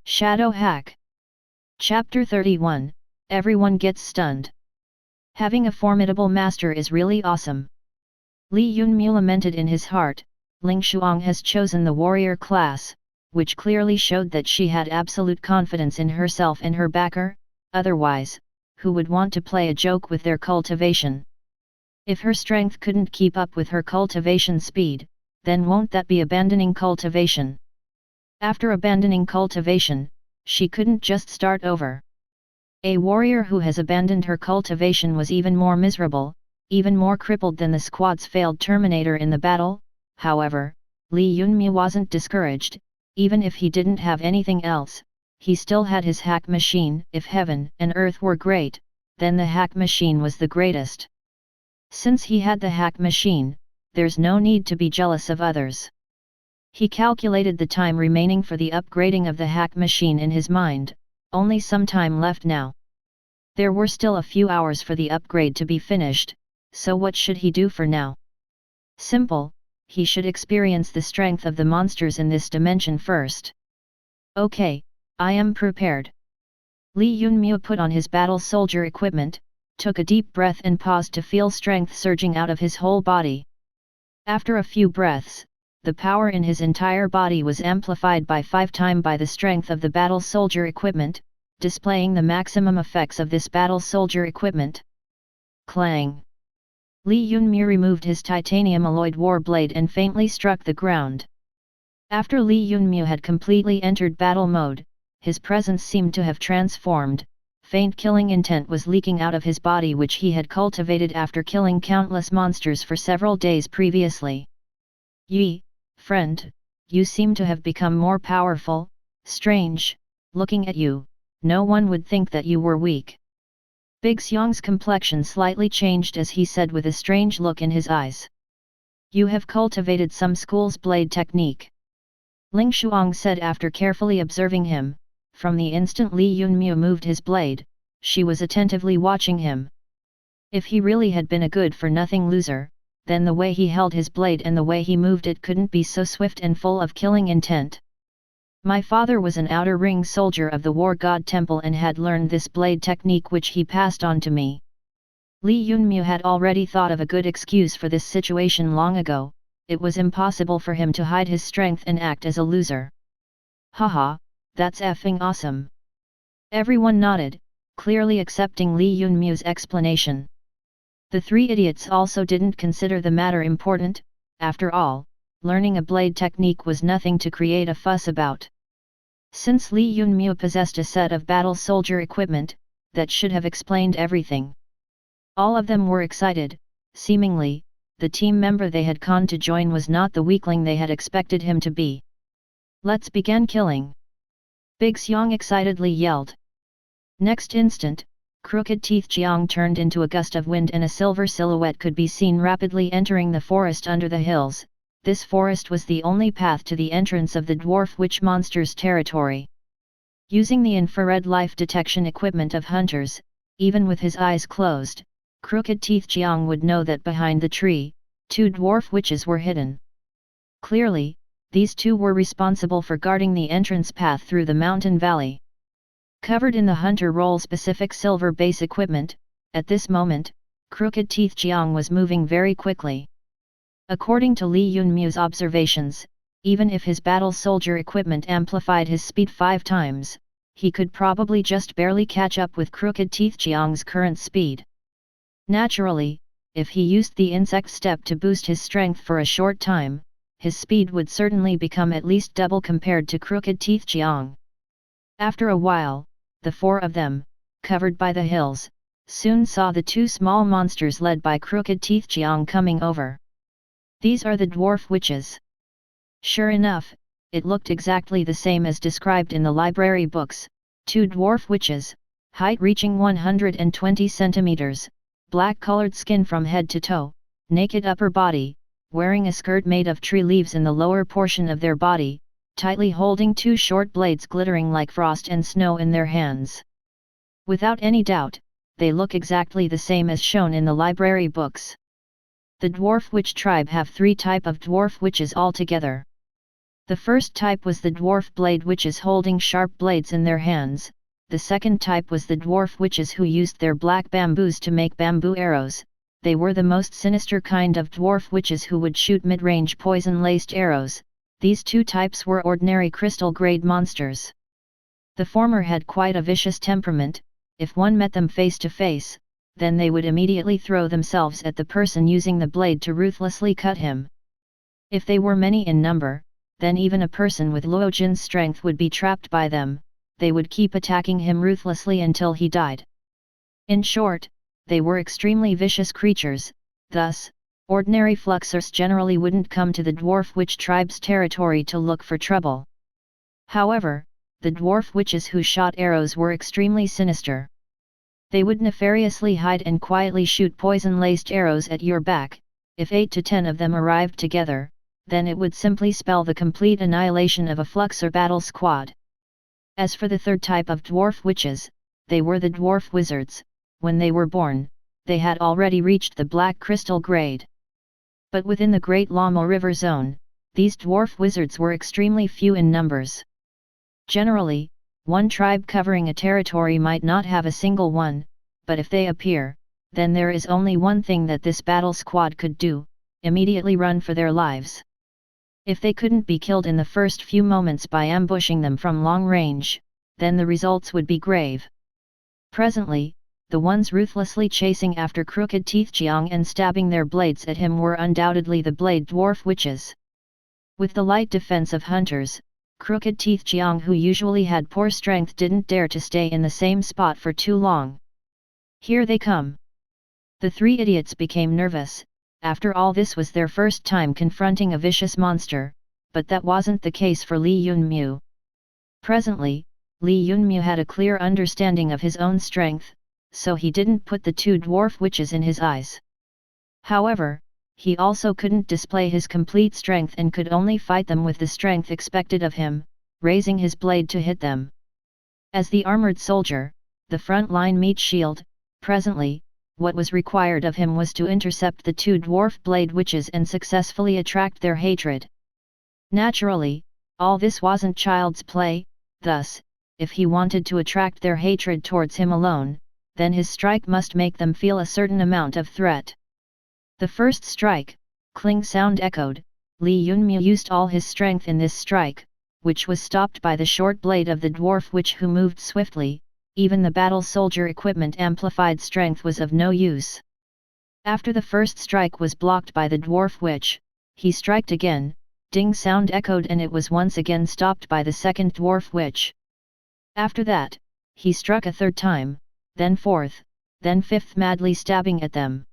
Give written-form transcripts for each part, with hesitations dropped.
Shadow Hack. Chapter 31, Everyone Gets Stunned. Having a formidable master is really awesome. Li Yunmu lamented in his heart. Ling Shuang has chosen the warrior class, which clearly showed that she had absolute confidence in herself and her backer, otherwise, who would want to play a joke with their cultivation? If her strength couldn't keep up with her cultivation speed, then won't that be abandoning cultivation? After abandoning cultivation, she couldn't just start over. A warrior who has abandoned her cultivation was even more miserable, even more crippled than the squad's failed Terminator in the battle. However, Li Yunmu wasn't discouraged. Even if he didn't have anything else, he still had his hack machine. If heaven and earth were great, then the hack machine was the greatest. Since he had the hack machine, there's no need to be jealous of others. He calculated the time remaining for the upgrading of the hack machine in his mind. Only some time left now. There were still a few hours for the upgrade to be finished, so what should he do for now? Simple, he should experience the strength of the monsters in this dimension first. Okay, I am prepared. Li Yunmu put on his battle soldier equipment, took a deep breath and paused to feel strength surging out of his whole body. After a few breaths, the power in his entire body was amplified by 5 times by the strength of the battle soldier equipment, displaying the maximum effects of this battle soldier equipment. Clang! Li Yunmu removed his titanium alloyed war blade and faintly struck the ground. After Li Yunmu had completely entered battle mode, his presence seemed to have transformed. Faint killing intent was leaking out of his body, which he had cultivated after killing countless monsters for several days previously. Yi, friend, you seem to have become more powerful. Strange, looking at you, no one would think that you were weak. Big Xiang's complexion slightly changed as he said with a strange look in his eyes. You have cultivated some school's blade technique. Ling Shuang said after carefully observing him. From the instant Li Yunmu moved his blade, she was attentively watching him. If he really had been a good-for-nothing loser, then the way he held his blade and the way he moved it couldn't be so swift and full of killing intent. My father was an outer ring soldier of the War God Temple and had learned this blade technique, which he passed on to me. Li Yunmu had already thought of a good excuse for this situation long ago. It was impossible for him to hide his strength and act as a loser. Haha, that's effing awesome. Everyone nodded, clearly accepting Li Yunmu's explanation. The 3 idiots also didn't consider the matter important. After all, learning a blade technique was nothing to create a fuss about. Since Li Yunmu possessed a set of battle soldier equipment, that should have explained everything. All of them were excited. Seemingly, the team member they had gone to join was not the weakling they had expected him to be. Let's begin killing! Big Xiang excitedly yelled. Next instant, Crooked Teeth Jiang turned into a gust of wind and a silver silhouette could be seen rapidly entering the forest under the hills. This forest was the only path to the entrance of the dwarf witch monster's territory. Using the infrared life detection equipment of hunters, even with his eyes closed, Crooked Teeth Jiang would know that behind the tree, 2 dwarf witches were hidden. Clearly, these 2 were responsible for guarding the entrance path through the mountain valley. Covered in the hunter role-specific silver base equipment, at this moment, Crooked Teeth Jiang was moving very quickly. According to Li Yunmu's observations, even if his battle soldier equipment amplified his speed 5 times, he could probably just barely catch up with Crooked Teeth Jiang's current speed. Naturally, if he used the insect step to boost his strength for a short time, his speed would certainly become at least double compared to Crooked Teeth Jiang. After a while, the 4 of them, covered by the hills, soon saw the 2 small monsters led by Crooked Teeth Jiang coming over. These are the dwarf witches. Sure enough, it looked exactly the same as described in the library books. 2 dwarf witches, height reaching 120 centimeters, black-colored skin from head to toe, naked upper body, wearing a skirt made of tree leaves in the lower portion of their body, tightly holding 2 short blades glittering like frost and snow in their hands. Without any doubt, they look exactly the same as shown in the library books. The dwarf witch tribe have 3 types of dwarf witches altogether. The first type was the dwarf blade witches holding sharp blades in their hands. The second type was the dwarf witches who used their black bamboos to make bamboo arrows. They were the most sinister kind of dwarf witches who would shoot mid-range poison-laced arrows. These two types were ordinary crystal-grade monsters. The former had quite a vicious temperament. If one met them face to face, then they would immediately throw themselves at the person using the blade to ruthlessly cut him. If they were many in number, then even a person with Ruochen's strength would be trapped by them. They would keep attacking him ruthlessly until he died. In short, they were extremely vicious creatures. Thus, ordinary fluxers generally wouldn't come to the dwarf witch tribe's territory to look for trouble. However, the dwarf witches who shot arrows were extremely sinister. They would nefariously hide and quietly shoot poison-laced arrows at your back. If 8 to 10 of them arrived together, then it would simply spell the complete annihilation of a fluxer battle squad. As for the third type of dwarf witches, they were the dwarf wizards. When they were born, they had already reached the black crystal grade. But within the Great Lamo River Zone, these dwarf wizards were extremely few in numbers. Generally, one tribe covering a territory might not have a single one, but if they appear, then there is only one thing that this battle squad could do: immediately run for their lives. If they couldn't be killed in the first few moments by ambushing them from long range, then the results would be grave. Presently, the ones ruthlessly chasing after Crooked Teeth Jiang and stabbing their blades at him were undoubtedly the blade dwarf witches. With the light defense of hunters, Crooked Teeth Jiang, who usually had poor strength, didn't dare to stay in the same spot for too long. Here they come! The three idiots became nervous. After all, this was their first time confronting a vicious monster, but that wasn't the case for Li Yunmu. Presently, Li Yunmu had a clear understanding of his own strength, so he didn't put the two dwarf witches in his eyes. However, he also couldn't display his complete strength and could only fight them with the strength expected of him, raising his blade to hit them. As the armored soldier, the front line meat shield, presently, what was required of him was to intercept the two dwarf blade witches and successfully attract their hatred. Naturally, all this wasn't child's play. Thus, if he wanted to attract their hatred towards him alone, then his strike must make them feel a certain amount of threat. The first strike, cling sound echoed. Li Yunmu used all his strength in this strike, which was stopped by the short blade of the dwarf witch, who moved swiftly. Even the battle soldier equipment amplified strength was of no use. After the first strike was blocked by the dwarf witch, he striked again. Ding sound echoed, and it was once again stopped by the second dwarf witch. After that, he struck a third time, then fourth, then fifth, madly stabbing at them.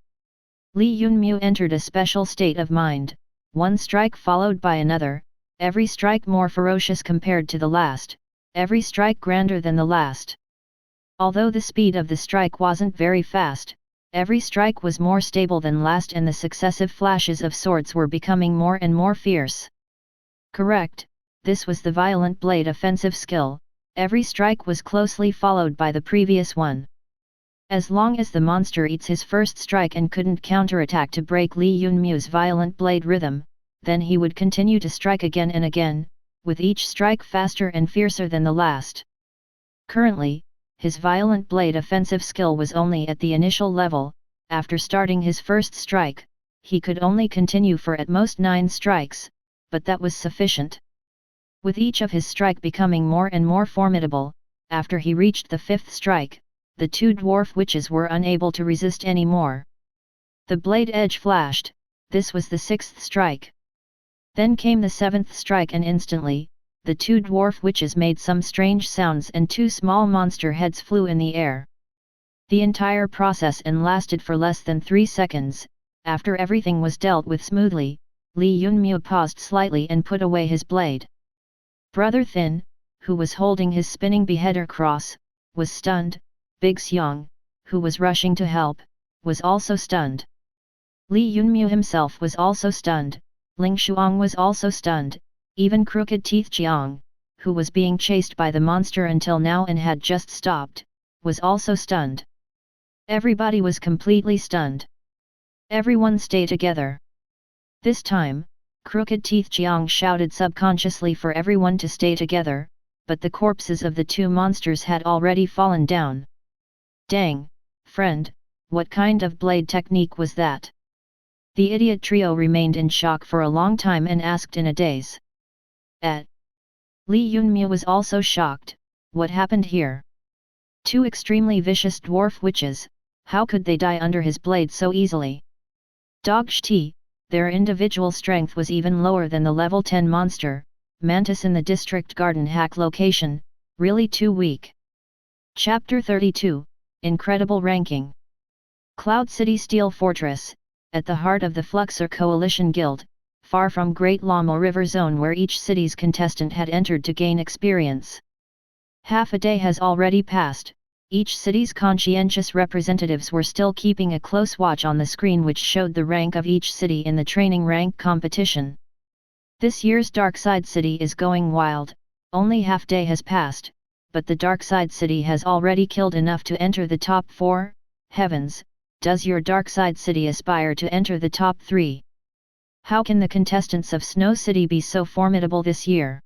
Li Yunmu entered a special state of mind, one strike followed by another, every strike more ferocious compared to the last, every strike grander than the last. Although the speed of the strike wasn't very fast, every strike was more stable than last, and the successive flashes of swords were becoming more and more fierce. Correct, this was the violent blade offensive skill. Every strike was closely followed by the previous one. As long as the monster eats his first strike and couldn't counterattack to break Li Yunmu's violent blade rhythm, then he would continue to strike again and again, with each strike faster and fiercer than the last. Currently, his violent blade offensive skill was only at the initial level. After starting his first strike, he could only continue for at most 9 strikes, but that was sufficient. With each of his strike becoming more and more formidable, after he reached the 5th strike, the two dwarf witches were unable to resist any more. The blade edge flashed. This was the 6th strike. Then came the 7th strike, and instantly, the two dwarf witches made some strange sounds and 2 small monster heads flew in the air. The entire process lasted for less than 3 seconds. After everything was dealt with smoothly, Li Yunmu paused slightly and put away his blade. Brother Thin, who was holding his spinning beheader cross, was stunned. Big Xiang, who was rushing to help, was also stunned. Li Yunmu himself was also stunned. Ling Shuang was also stunned. Even Crooked Teeth Jiang, who was being chased by the monster until now and had just stopped, was also stunned. Everybody was completely stunned. Everyone stay together. This time, Crooked Teeth Jiang shouted subconsciously for everyone to stay together, but the corpses of the two monsters had already fallen down. Dang, friend, what kind of blade technique was that? The idiot trio remained in shock for a long time and asked in a daze. Li Yunmu was also shocked. What happened here? Two extremely vicious dwarf witches, how could they die under his blade so easily? Dog Shti, their individual strength was even lower than the level 10 monster, Mantis in the District Garden hack location, really too weak. Chapter 32, Incredible Ranking. Cloud City Steel Fortress, at the heart of the Fluxor Coalition Guild, far from Great Lama River Zone where each city's contestant had entered to gain experience. Half a day has already passed, each city's conscientious representatives were still keeping a close watch on the screen which showed the rank of each city in the training rank competition. This year's Darkside City is going wild, only half day has passed, but the Darkside City has already killed enough to enter the top 4, heavens, does your Darkside City aspire to enter the top 3? How can the contestants of Snow City be so formidable this year?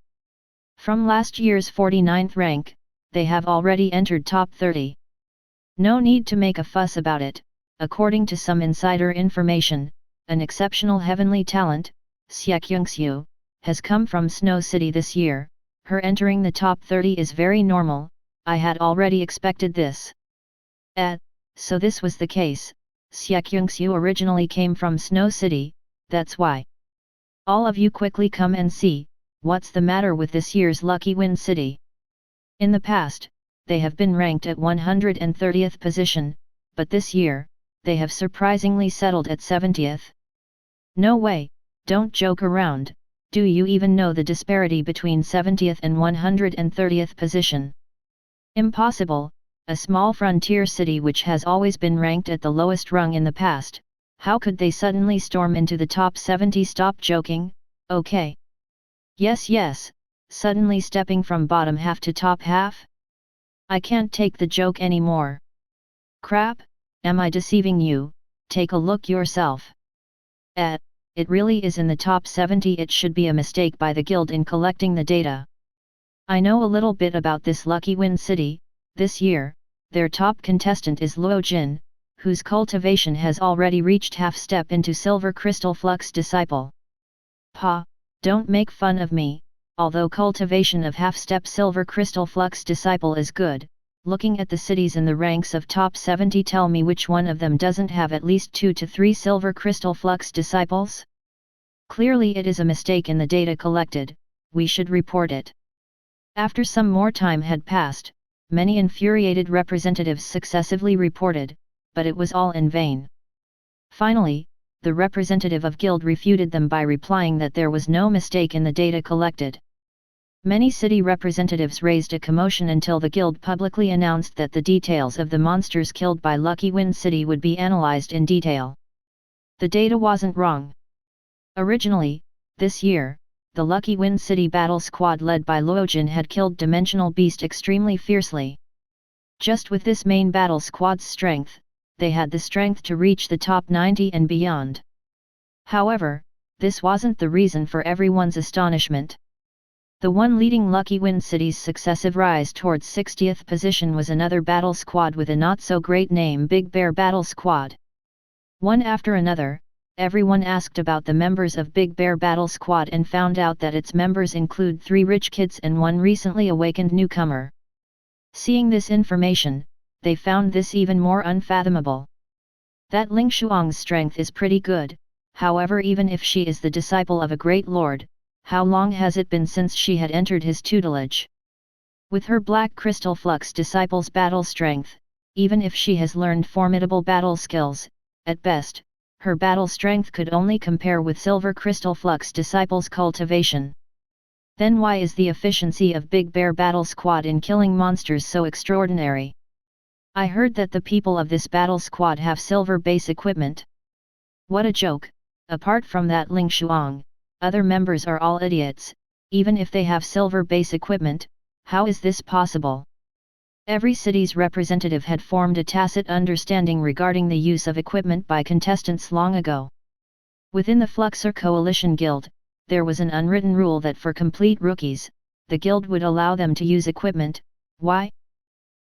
From last year's 49th rank, they have already entered top 30. No need to make a fuss about it, according to some insider information, an exceptional heavenly talent, S.H.A.D.W, has come from Snow City this year, her entering the top 30 is very normal, I had already expected this. So this was the case, S.H.A.D.W originally came from Snow City, that's why. All of you quickly come and see, what's the matter with this year's Lucky Win City? In the past, they have been ranked at 130th position, but this year, they have surprisingly settled at 70th. No way, don't joke around, do you even know the disparity between 70th and 130th position? Impossible, a small frontier city which has always been ranked at the lowest rung in the past, how could they suddenly storm into the top 70? Stop joking, okay. Yes, suddenly stepping from bottom half to top half? I can't take the joke anymore. Crap, am I deceiving you? Take a look yourself. It really is in the top 70. It should be a mistake by the guild in collecting the data. I know a little bit about this Lucky Win City. This year, their top contestant is Ruochen, whose cultivation has already reached half step into Silver Crystal Flux Disciple. Don't make fun of me, although cultivation of half-step Silver Crystal Flux Disciple is good, looking at the cities in the ranks of top 70, tell me which one of them doesn't have at least 2 to 3 Silver Crystal Flux Disciples? Clearly it is a mistake in the data collected, we should report it. After some more time had passed, many infuriated representatives successively reported, but it was all in vain. Finally, the representative of guild refuted them by replying that there was no mistake in the data collected. Many city representatives raised a commotion until the guild publicly announced that the details of the monsters killed by Lucky Win City would be analyzed in detail. The data wasn't wrong. Originally, this year, the Lucky Win City battle squad led by Ruochen had killed Dimensional Beast extremely fiercely. Just with this main battle squad's strength, they had the strength to reach the top 90 and beyond. However, this wasn't the reason for everyone's astonishment. The one leading Lucky Win City's successive rise towards 60th position was another battle squad with a not-so-great name, Big Bear Battle Squad. One after another, everyone asked about the members of Big Bear Battle Squad and found out that its members include 3 rich kids and 1 recently awakened newcomer. Seeing this information, they found this even more unfathomable. That Ling Shuang's strength is pretty good, however, even if she is the disciple of a great lord, how long has it been since she had entered his tutelage? With her Black Crystal Flux disciple's battle strength, even if she has learned formidable battle skills, at best, her battle strength could only compare with Silver Crystal Flux disciple's cultivation. Then why is the efficiency of Big Bear Battle Squad in killing monsters so extraordinary? I heard that the people of this battle squad have silver base equipment. What a joke! Apart from that Ling Shuang, other members are all idiots. Even if they have silver base equipment, how is this possible? Every city's representative had formed a tacit understanding regarding the use of equipment by contestants long ago. Within the Fluxor Coalition Guild, there was an unwritten rule that for complete rookies, the guild would allow them to use equipment. Why?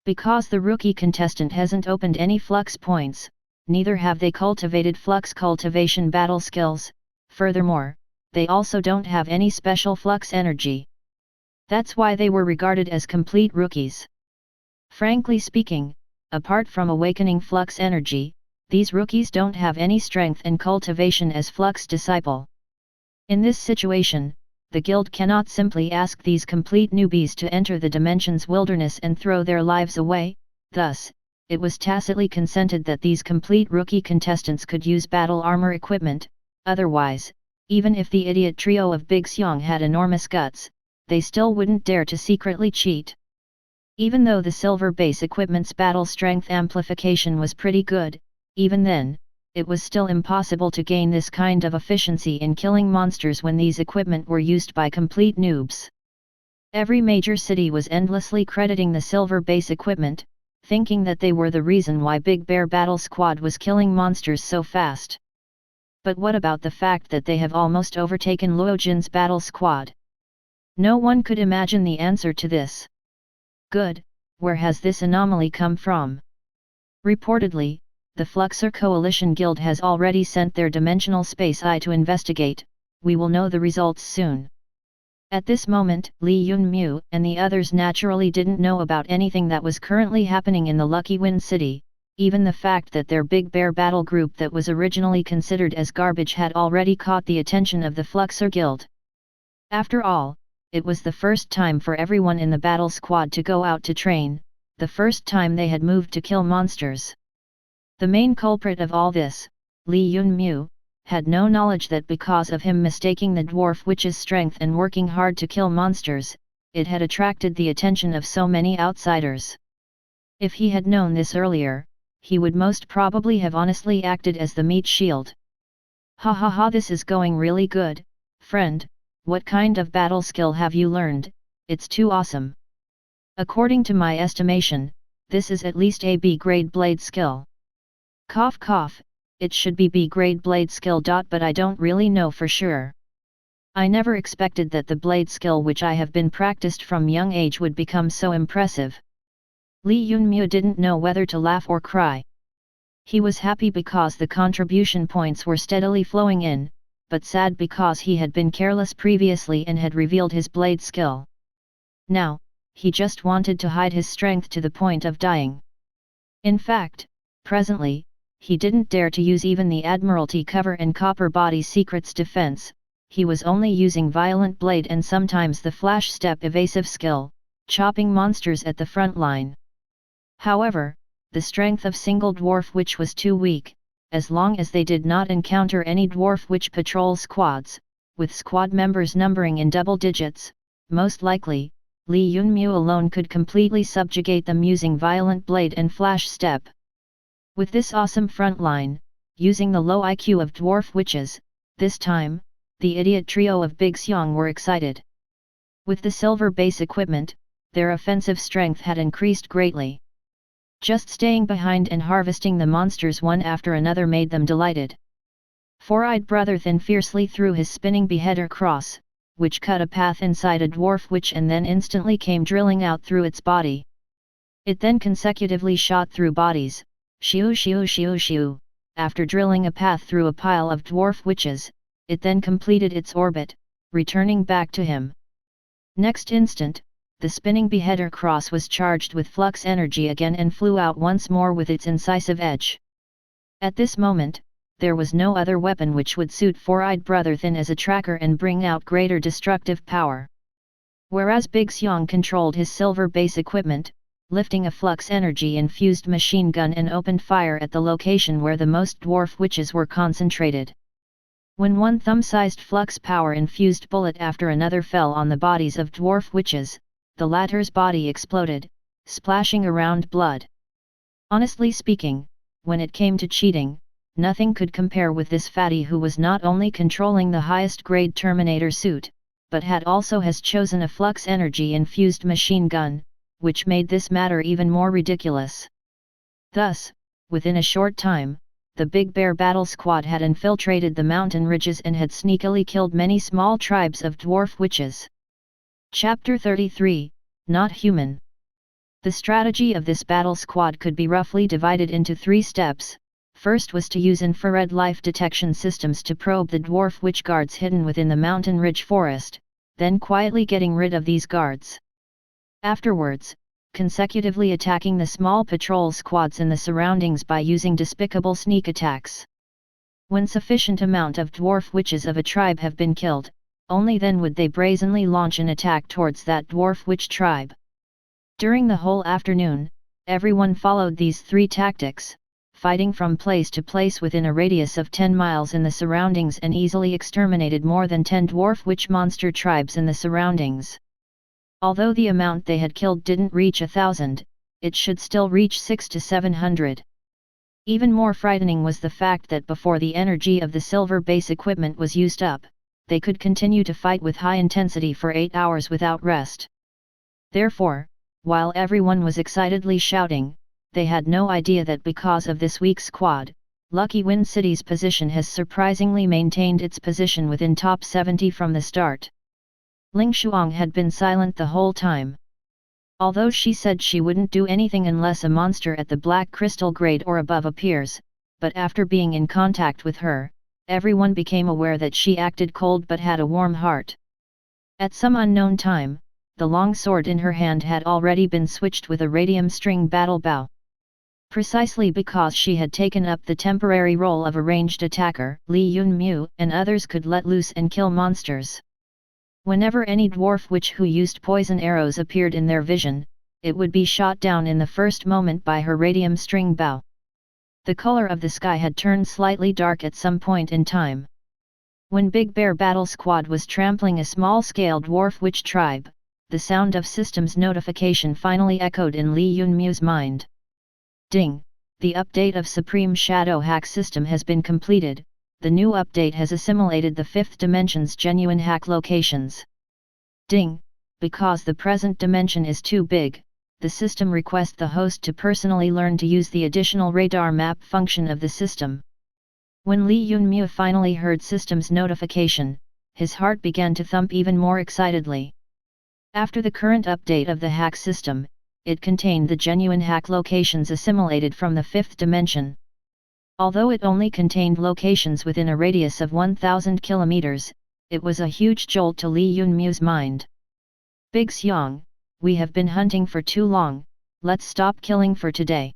Because the rookie contestant hasn't opened any flux points, neither have they cultivated flux cultivation battle skills. Furthermore, they also don't have any special flux energy. That's why they were regarded as complete rookies. Frankly speaking, apart from awakening flux energy, these rookies don't have any strength and cultivation as flux disciple. In this situation, the guild cannot simply ask these complete newbies to enter the dimension's wilderness and throw their lives away. Thus, it was tacitly consented that these complete rookie contestants could use battle armor equipment. Otherwise, even if the idiot trio of Big Xiong had enormous guts, they still wouldn't dare to secretly cheat. Even though the silver base equipment's battle strength amplification was pretty good, even then, it was still impossible to gain this kind of efficiency in killing monsters when these equipment were used by complete noobs. Every major city was endlessly crediting the silver base equipment, thinking that they were the reason why Big Bear Battle Squad was killing monsters so fast. But what about the fact that they have almost overtaken Luogen's battle squad? No one could imagine the answer to this. Good, where has this anomaly come from? Reportedly, the Fluxer Coalition Guild has already sent their Dimensional Space Eye to investigate. We will know the results soon. At this moment, Li Yunmu and the others naturally didn't know about anything that was currently happening in the Lucky Wind City. Even the fact that their Big Bear battle group that was originally considered as garbage had already caught the attention of the Fluxer Guild. After all, it was the first time for everyone in the battle squad to go out to train, the first time they had moved to kill monsters. The main culprit of all this, Li Yunmu, had no knowledge that because of him mistaking the dwarf witch's strength and working hard to kill monsters, it had attracted the attention of so many outsiders. If he had known this earlier, he would most probably have honestly acted as the meat shield. Ha ha ha, this is going really good, friend. What kind of battle skill have you learned? It's too awesome. According to my estimation, this is at least a B-grade blade skill. Cough cough, it should be B-grade blade skill. But I don't really know for sure. I never expected that the blade skill which I have been practiced from young age would become so impressive. Li Yunmu didn't know whether to laugh or cry. He was happy because the contribution points were steadily flowing in, but sad because he had been careless previously and had revealed his blade skill. Now, he just wanted to hide his strength to the point of dying. In fact, presently, he didn't dare to use even the Admiralty cover and Copper Body Secret's defense. He was only using Violent Blade and sometimes the Flash Step evasive skill, chopping monsters at the front line. However, the strength of single dwarf witch was too weak. As long as they did not encounter any dwarf witch patrol squads, with squad members numbering in double digits, most likely, Li Yunmu alone could completely subjugate them using Violent Blade and Flash Step. With this awesome front line, using the low IQ of dwarf witches, this time, the idiot trio of Big Xiong were excited. With the silver base equipment, their offensive strength had increased greatly. Just staying behind and harvesting the monsters one after another made them delighted. Four-eyed Brother Thin fiercely threw his spinning beheader cross, which cut a path inside a dwarf witch and then instantly came drilling out through its body. It then consecutively shot through bodies, shiu shiu shiu shiu. After drilling a path through a pile of dwarf witches, it then completed its orbit, returning back to him. Next instant, the spinning beheader cross was charged with flux energy again and flew out once more with its incisive edge. At this moment, there was no other weapon which would suit Four-eyed Brother Thin as a tracker and bring out greater destructive power. Whereas Big Xiong controlled his silver base equipment, lifting a flux energy infused machine gun and opened fire at the location where the most dwarf witches were concentrated. When one thumb-sized flux power infused bullet after another fell on the bodies of dwarf witches, the latter's body exploded, splashing around blood. Honestly speaking, when it came to cheating, nothing could compare with this fatty who was not only controlling the highest grade Terminator suit, but had also chosen a flux energy infused machine gun, which made this matter even more ridiculous. Thus, within a short time, the Big Bear battle squad had infiltrated the mountain ridges and had sneakily killed many small tribes of dwarf witches. Chapter 33, Not Human. The strategy of this battle squad could be roughly divided into 3 steps. First was to use infrared life detection systems to probe the dwarf witch guards hidden within the mountain ridge forest, then quietly getting rid of these guards. Afterwards, consecutively attacking the small patrol squads in the surroundings by using despicable sneak attacks. When sufficient amount of dwarf witches of a tribe have been killed, only then would they brazenly launch an attack towards that dwarf witch tribe. During the whole afternoon, everyone followed these 3 tactics, fighting from place to place within a radius of 10 miles in the surroundings, and easily exterminated more than 10 dwarf witch monster tribes in the surroundings. Although the amount they had killed didn't reach 1,000, it should still reach 600 to 700. Even more frightening was the fact that before the energy of the silver base equipment was used up, they could continue to fight with high intensity for 8 hours without rest. Therefore, while everyone was excitedly shouting, they had no idea that because of this weak squad, Lucky Wind City's position has surprisingly maintained its position within top 70 from the start. Ling Shuang had been silent the whole time. Although she said she wouldn't do anything unless a monster at the black crystal grade or above appears, but after being in contact with her, everyone became aware that she acted cold but had a warm heart. At some unknown time, the long sword in her hand had already been switched with a radium string battle bow. Precisely because she had taken up the temporary role of a ranged attacker, Li Yunmu and others could let loose and kill monsters. Whenever any dwarf witch who used poison arrows appeared in their vision, it would be shot down in the first moment by her radium string bow. The color of the sky had turned slightly dark at some point in time. When Big Bear battle squad was trampling a small-scale dwarf witch tribe, the sound of systems notification finally echoed in Li Yunmu's mind. Ding! The update of Supreme Shadow Hack system has been completed. The new update has assimilated the 5th dimension's genuine hack locations. Ding! Because the present dimension is too big, the system requests the host to personally learn to use the additional radar map function of the system. When Li Yunmu finally heard system's notification, his heart began to thump even more excitedly. After the current update of the hack system, it contained the genuine hack locations assimilated from the 5th dimension. Although it only contained locations within a radius of 1,000 kilometers, it was a huge jolt to Li Yunmu's mind. Big Xiang, we have been hunting for too long, let's stop killing for today.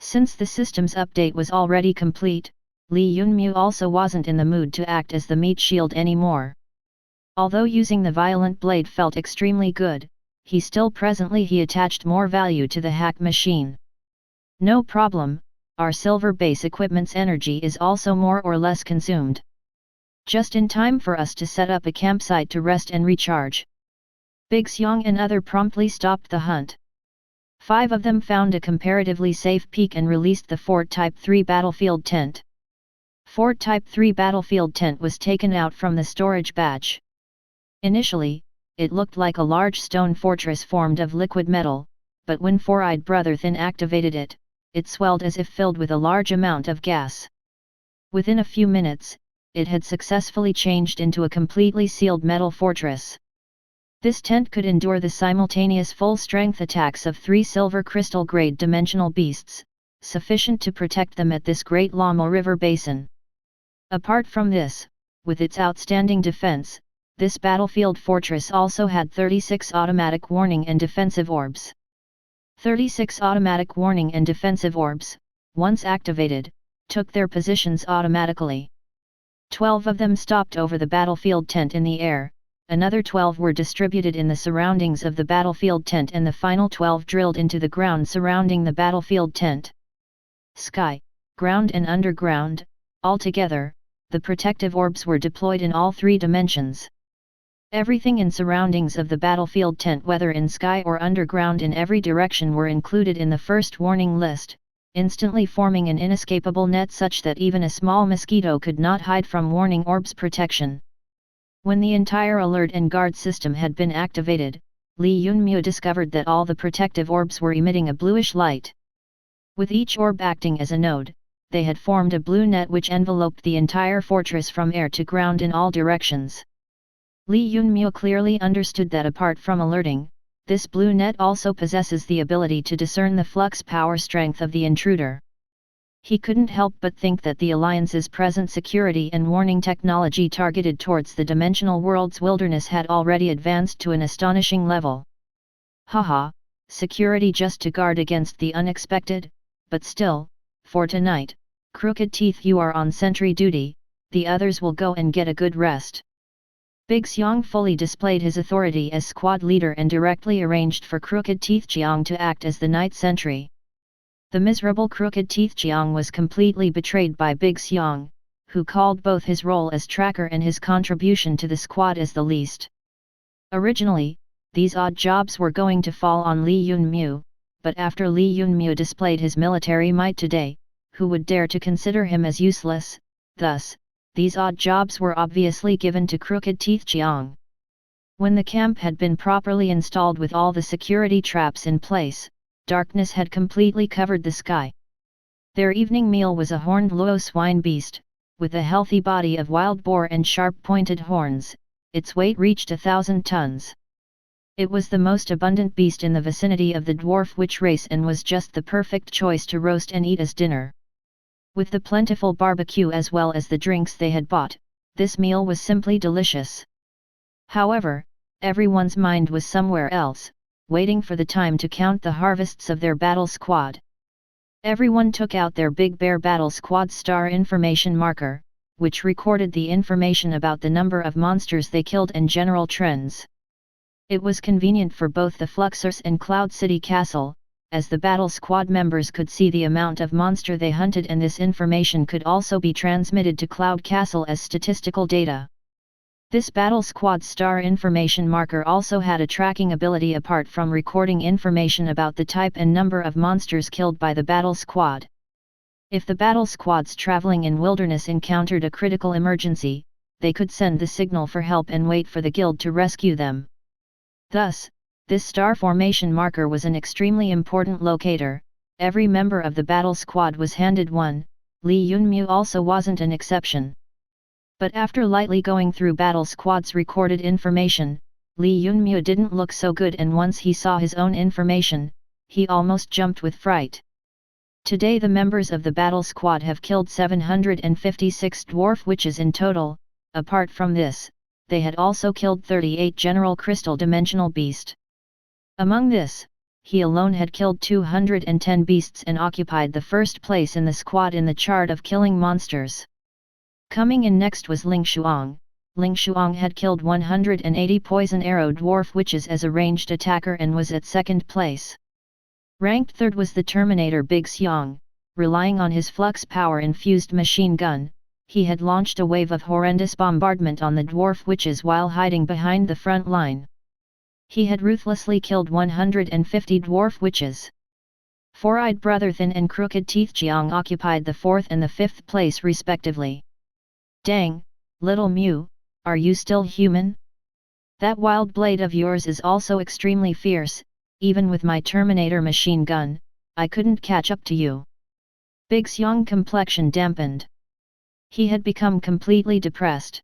Since the system's update was already complete, Li Yunmu also wasn't in the mood to act as the meat shield anymore. Although using the violent blade felt extremely good, he attached more value to the hack machine. No problem. Our silver base equipment's energy is also more or less consumed. Just in time for us to set up a campsite to rest and recharge. Big Xiang and other promptly stopped the hunt. 5 of them found a comparatively safe peak and released the Fort Type 3 battlefield tent. Fort Type 3 battlefield tent was taken out from the storage batch. Initially, it looked like a large stone fortress formed of liquid metal, but when Four-Eyed Brother Thin activated it, it swelled as if filled with a large amount of gas. Within a few minutes, it had successfully changed into a completely sealed metal fortress. This tent could endure the simultaneous full-strength attacks of 3 silver crystal-grade dimensional beasts, sufficient to protect them at this great Lamo River basin. Apart from this, with its outstanding defense, this battlefield fortress also had 36 automatic warning and defensive orbs. 36 automatic warning and defensive orbs, once activated, took their positions automatically. 12 of them stopped over the battlefield tent in the air, another 12 were distributed in the surroundings of the battlefield tent, and the final 12 drilled into the ground surrounding the battlefield tent. Sky, ground and underground, altogether, the protective orbs were deployed in all 3 dimensions. Everything in surroundings of the battlefield tent, whether in sky or underground in every direction, were included in the first warning list, instantly forming an inescapable net such that even a small mosquito could not hide from warning orbs' protection. When the entire alert and guard system had been activated, Li Yunmu discovered that all the protective orbs were emitting a bluish light. With each orb acting as a node, they had formed a blue net which enveloped the entire fortress from air to ground in all directions. Li Yunmyu clearly understood that apart from alerting, this blue net also possesses the ability to discern the flux power strength of the intruder. He couldn't help but think that the Alliance's present security and warning technology targeted towards the dimensional world's wilderness had already advanced to an astonishing level. Haha, security just to guard against the unexpected, but still, for tonight, Crooked Teeth, you are on sentry duty, the others will go and get a good rest. Big Xiong fully displayed his authority as squad leader and directly arranged for Crooked Teeth Jiang to act as the night sentry. The miserable Crooked Teeth Jiang was completely betrayed by Big Xiong, who called both his role as tracker and his contribution to the squad as the least. Originally, these odd jobs were going to fall on Li Yunmyu, but after Li Yunmyu displayed his military might today, who would dare to consider him as useless? Thus, these odd jobs were obviously given to Crooked Teeth Jiang. When the camp had been properly installed with all the security traps in place, darkness had completely covered the sky. Their evening meal was a horned luo swine beast, with a healthy body of wild boar and sharp-pointed horns. Its weight reached 1,000 tons. It was the most abundant beast in the vicinity of the dwarf witch race and was just the perfect choice to roast and eat as dinner. With the plentiful barbecue as well as the drinks they had bought, this meal was simply delicious. However, everyone's mind was somewhere else, waiting for the time to count the harvests of their battle squad. Everyone took out their Big Bear Battle Squad star information marker, which recorded the information about the number of monsters they killed and general trends. It was convenient for both the Fluxers and Cloud City Castle, as the battle squad members could see the amount of monster they hunted, and this information could also be transmitted to Cloud Castle as statistical data. This battle squad star information marker also had a tracking ability apart from recording information about the type and number of monsters killed by the battle squad. If the battle squads traveling in wilderness encountered a critical emergency, they could send the signal for help and wait for the guild to rescue them. Thus, this star formation marker was an extremely important locator. Every member of the battle squad was handed one. Li Yunmyu also wasn't an exception. But after lightly going through battle squad's recorded information, Li Yunmyu didn't look so good, and once he saw his own information, he almost jumped with fright. Today the members of the battle squad have killed 756 dwarf witches in total. Apart from this, they had also killed 38 general crystal dimensional beast. Among this, he alone had killed 210 beasts and occupied the first place in the squad in the chart of killing monsters. Coming in next was Ling Shuang. Ling Shuang had killed 180 poison arrow dwarf witches as a ranged attacker and was at second place. Ranked third was the Terminator Big Xiong. Relying on his flux power infused machine gun, he had launched a wave of horrendous bombardment on the dwarf witches while hiding behind the front line. He had ruthlessly killed 150 dwarf witches. Four-Eyed Brother Thin and Crooked Teeth Jiang occupied the fourth and the fifth place respectively. Dang, little Mew, are you still human? That wild blade of yours is also extremely fierce. Even with my Terminator machine gun, I couldn't catch up to you. Big Xiong complexion dampened. He had become completely depressed.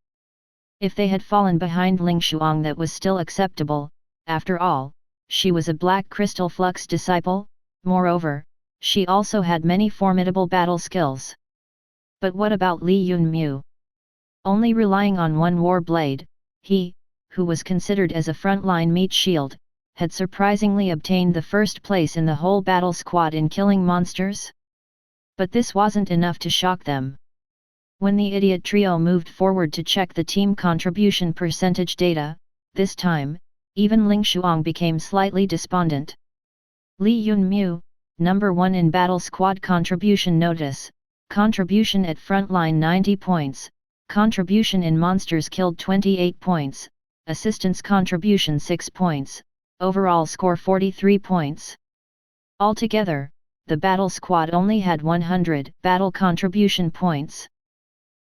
If they had fallen behind Ling Shuang, that was still acceptable. After all, she was a Black Crystal Flux disciple. Moreover, she also had many formidable battle skills. But what about Li Yunmyu? Only relying on one war blade, he, who was considered as a frontline meat shield, had surprisingly obtained the first place in the whole battle squad in killing monsters? But this wasn't enough to shock them. When the idiot trio moved forward to check the team contribution percentage data, this time, even Ling Shuang became slightly despondent. Li Yunmyu, number 1 in battle squad contribution notice, contribution at frontline 90 points, contribution in monsters killed 28 points, assistance contribution 6 points, overall score 43 points. Altogether, the battle squad only had 100 battle contribution points.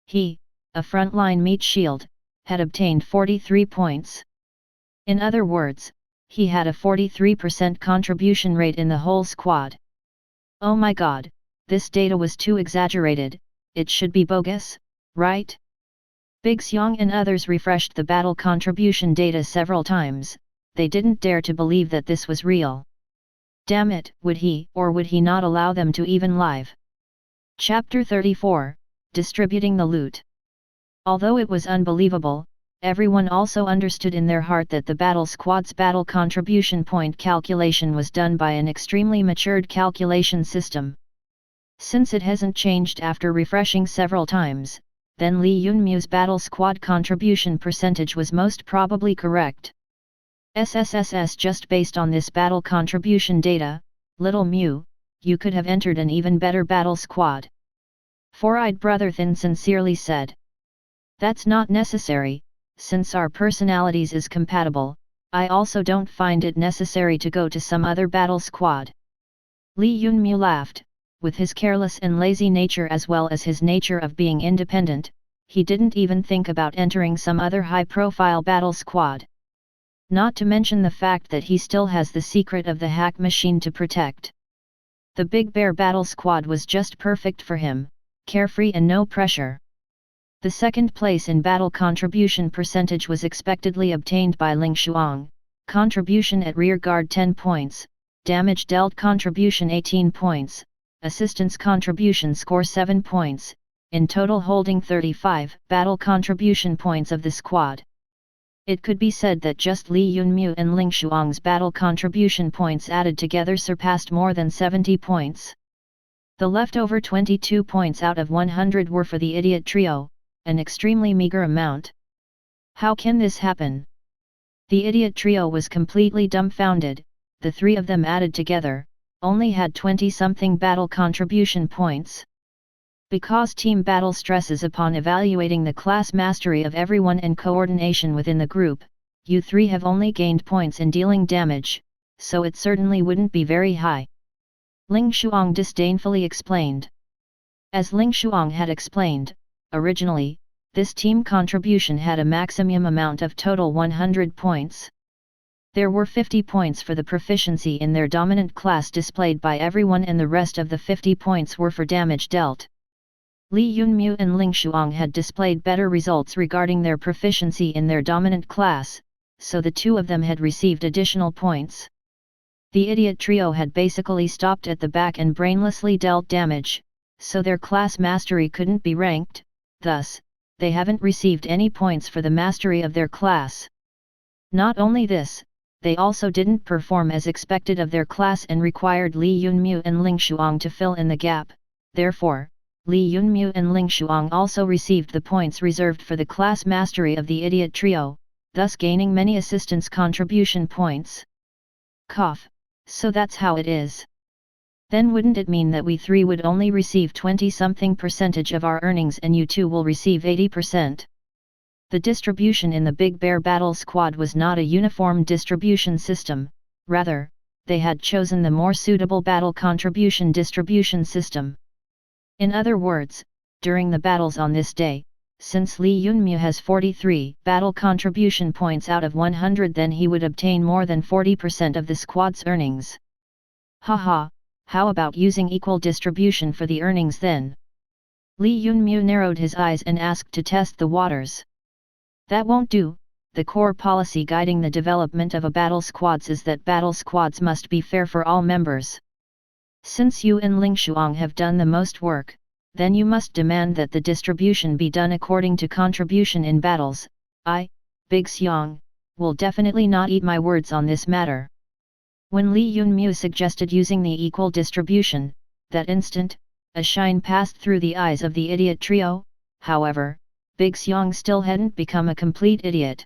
He, a frontline meat shield, had obtained 43 points. In other words, he had a 43% contribution rate in the whole squad. Oh my god, this data was too exaggerated, it should be bogus, right? Big Xiong and others refreshed the battle contribution data several times, they didn't dare to believe that this was real. Damn it, would he or would he not allow them to even live? Chapter 34, Distributing the Loot. Although it was unbelievable, everyone also understood in their heart that the battle squad's battle contribution point calculation was done by an extremely matured calculation system. Since it hasn't changed after refreshing several times, then Li Yunmu's battle squad contribution percentage was most probably correct. SSSS, just based on this battle contribution data, little Mu, you could have entered an even better battle squad. Four-eyed Brother Thin sincerely said. That's not necessary, since our personalities is compatible, I also don't find it necessary to go to some other battle squad. Li Yunmu laughed. With his careless and lazy nature as well as his nature of being independent, he didn't even think about entering some other high-profile battle squad. Not to mention the fact that he still has the secret of the hack machine to protect. The Big Bear battle squad was just perfect for him, carefree and no pressure. The second place in battle contribution percentage was expectedly obtained by Ling Shuang, contribution at rear guard 10 points, damage dealt contribution 18 points, assistance contribution score 7 points, in total holding 35 battle contribution points of the squad. It could be said that just Li Yunmu and Ling Shuang's battle contribution points added together surpassed more than 70 points. The leftover 22 points out of 100 were for the idiot trio, an extremely meager amount. How can this happen? The idiot trio was completely dumbfounded, the three of them added together, only had 20-something battle contribution points. Because team battle stresses upon evaluating the class mastery of everyone and coordination within the group, you three have only gained points in dealing damage, so it certainly wouldn't be very high. Ling Shuang disdainfully explained. As Ling Shuang had explained, originally, this team contribution had a maximum amount of total 100 points. There were 50 points for the proficiency in their dominant class displayed by everyone and the rest of the 50 points were for damage dealt. Li Yunmu and Ling Shuang had displayed better results regarding their proficiency in their dominant class, so the two of them had received additional points. The idiot trio had basically stopped at the back and brainlessly dealt damage, so their class mastery couldn't be ranked, thus, they haven't received any points for the mastery of their class. Not only this, they also didn't perform as expected of their class and required Li Yunmu and Ling Shuang to fill in the gap, therefore, Li Yunmu and Ling Shuang also received the points reserved for the class mastery of the idiot trio, thus gaining many assistance contribution points. Cough, so that's how it is. Then wouldn't it mean that we three would only receive 20-something percentage of our earnings and you two will receive 80%? The distribution in the Big Bear battle squad was not a uniform distribution system, rather, they had chosen the more suitable battle contribution distribution system. In other words, during the battles on this day, since Li Yunmu has 43 battle contribution points out of 100, then he would obtain more than 40% of the squad's earnings. Haha, how about using equal distribution for the earnings then? Li Yunmu narrowed his eyes and asked to test the waters. That won't do. The core policy guiding the development of a battle squads is that battle squads must be fair for all members. Since you and Ling Shuang have done the most work, then you must demand that the distribution be done according to contribution in battles. I, Big Xiong, will definitely not eat my words on this matter. When Li Yunmu suggested using the equal distribution, that instant, a shine passed through the eyes of the idiot trio. However, Big Xiong still hadn't become a complete idiot.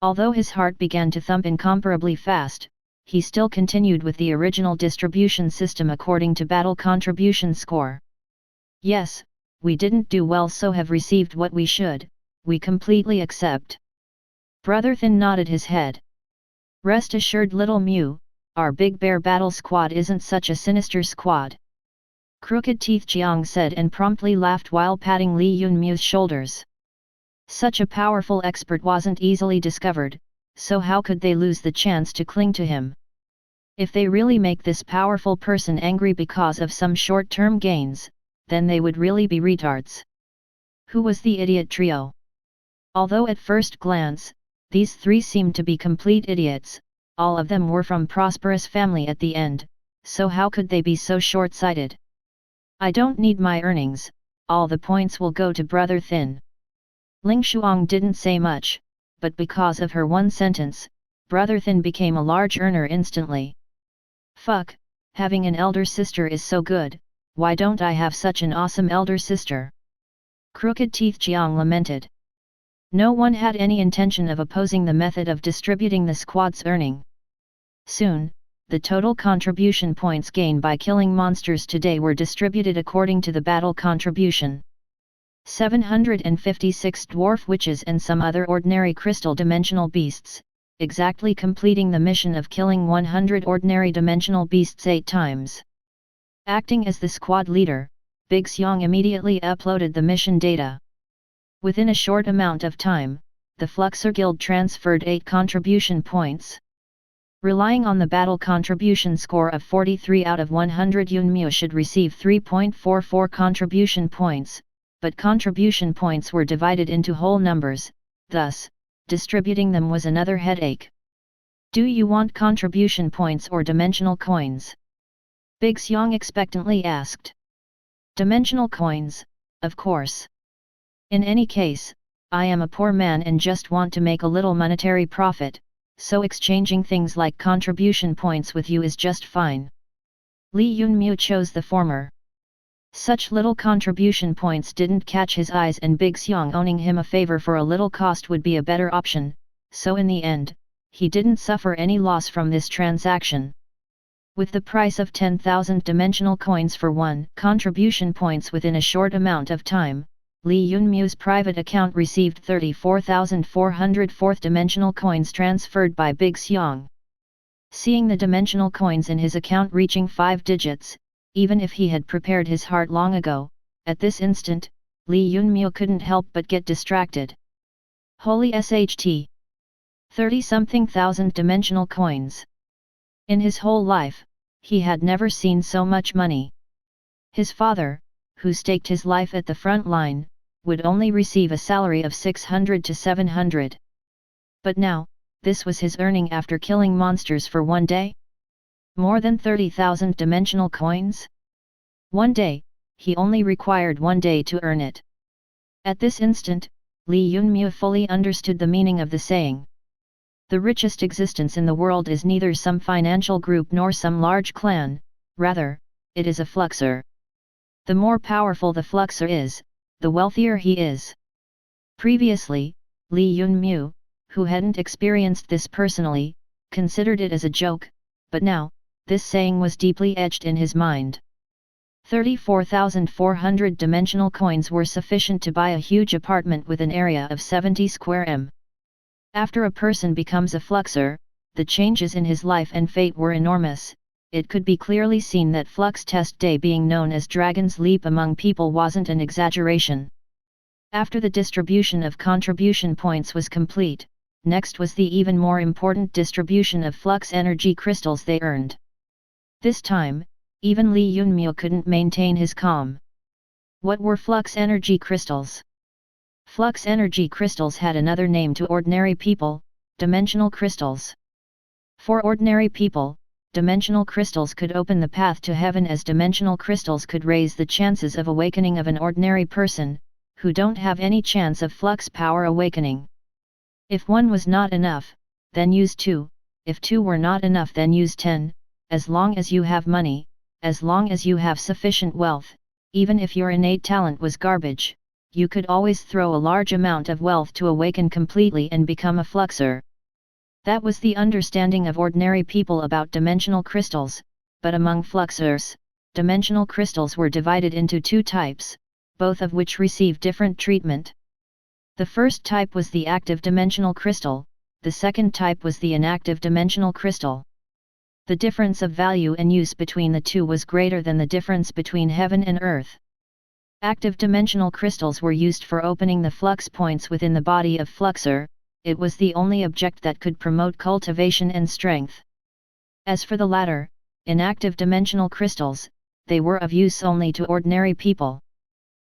Although his heart began to thump incomparably fast, he still continued with the original distribution system according to battle contribution score. Yes, we didn't do well, so have received what we should, we completely accept. Brother Thin nodded his head. Rest assured, little Mu, our Big Bear battle squad isn't such a sinister squad. Crooked Teeth Jiang said and promptly laughed while patting Li Yunmu's shoulders. Such a powerful expert wasn't easily discovered, so how could they lose the chance to cling to him? If they really make this powerful person angry because of some short-term gains, then they would really be retards. Who was the idiot trio? Although at first glance, these three seemed to be complete idiots, all of them were from prosperous family at the end, so how could they be so short-sighted? I don't need my earnings, all the points will go to Brother Thin. Ling Shuang didn't say much, but because of her one sentence, Brother Thin became a large earner instantly. Fuck, having an elder sister is so good, why don't I have such an awesome elder sister? Crooked Teeth Jiang lamented. No one had any intention of opposing the method of distributing the squad's earning. Soon, the total contribution points gained by killing monsters today were distributed according to the battle contribution. 756 dwarf witches and some other ordinary crystal dimensional beasts, exactly completing the mission of killing 100 ordinary dimensional beasts 8 times. Acting as the squad leader, Big Xiong immediately uploaded the mission data. Within a short amount of time, the Fluxer Guild transferred 8 contribution points. Relying on the battle contribution score of 43 out of 100, Yunmu should receive 3.44 contribution points, but contribution points were divided into whole numbers, thus, distributing them was another headache. Do you want contribution points or dimensional coins? Big Xiong expectantly asked. Dimensional coins, of course. In any case, I am a poor man and just want to make a little monetary profit, so exchanging things like contribution points with you is just fine. Li Yunmu chose the former. Such little contribution points didn't catch his eyes, and Big Xiong owning him a favor for a little cost would be a better option, so in the end, he didn't suffer any loss from this transaction. With the price of 10,000 dimensional coins for 1 contribution points within a short amount of time, Li Yunmu's private account received 34,400 fourth dimensional coins transferred by Big Xiong. Seeing the dimensional coins in his account reaching 5 digits, even if he had prepared his heart long ago, at this instant, Li Yunmu couldn't help but get distracted. Holy S.H.A.D.W. 30-something thousand dimensional coins. In his whole life, he had never seen so much money. His father, who staked his life at the front line, would only receive a salary of 600 to 700. But now, this was his earning after killing monsters for one day? More than 30,000 dimensional coins? One day, he only required 1 day to earn it. At this instant, Li Yunmu fully understood the meaning of the saying. The richest existence in the world is neither some financial group nor some large clan, rather, it is a fluxer. The more powerful the fluxer is, the wealthier he is. Previously, Li Yunmu, who hadn't experienced this personally, considered it as a joke, but now, this saying was deeply etched in his mind. 34,400 dimensional coins were sufficient to buy a huge apartment with an area of 70 square m. After a person becomes a fluxer, the changes in his life and fate were enormous. It could be clearly seen that Flux Test Day being known as Dragon's Leap among people wasn't an exaggeration. After the distribution of contribution points was complete, next was the even more important distribution of flux energy crystals they earned. This time, even Li Yunmu couldn't maintain his calm. What were flux energy crystals? Flux energy crystals had another name to ordinary people, dimensional crystals. For ordinary people, dimensional crystals could open the path to heaven, as dimensional crystals could raise the chances of awakening of an ordinary person, who don't have any chance of flux power awakening. If 1 was not enough, then use 2, if 2 were not enough then use 10, as long as you have money, as long as you have sufficient wealth, even if your innate talent was garbage, you could always throw a large amount of wealth to awaken completely and become a fluxer. That was the understanding of ordinary people about dimensional crystals, but among fluxers, dimensional crystals were divided into 2 types, both of which receive different treatment. The first type was the active dimensional crystal, the second type was the inactive dimensional crystal. The difference of value and use between the two was greater than the difference between heaven and earth. Active dimensional crystals were used for opening the flux points within the body of fluxer. It was the only object that could promote cultivation and strength. As for the latter, inactive dimensional crystals, they were of use only to ordinary people.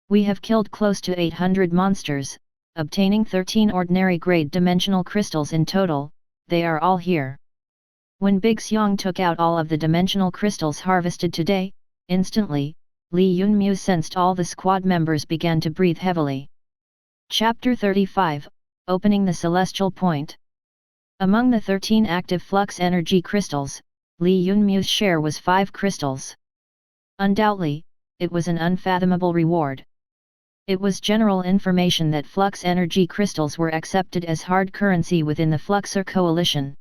We have killed close to 800 monsters, obtaining 13 ordinary grade dimensional crystals in total. They are all here. When Big Xiang took out all of the dimensional crystals harvested today, instantly, Li Yunmu sensed all the squad members began to breathe heavily. Chapter 35, Opening the Celestial Point. Among the 13 active flux energy crystals, Li Yunmu's share was 5 crystals. Undoubtedly, it was an unfathomable reward. It was general information that flux energy crystals were accepted as hard currency within the Fluxer coalition.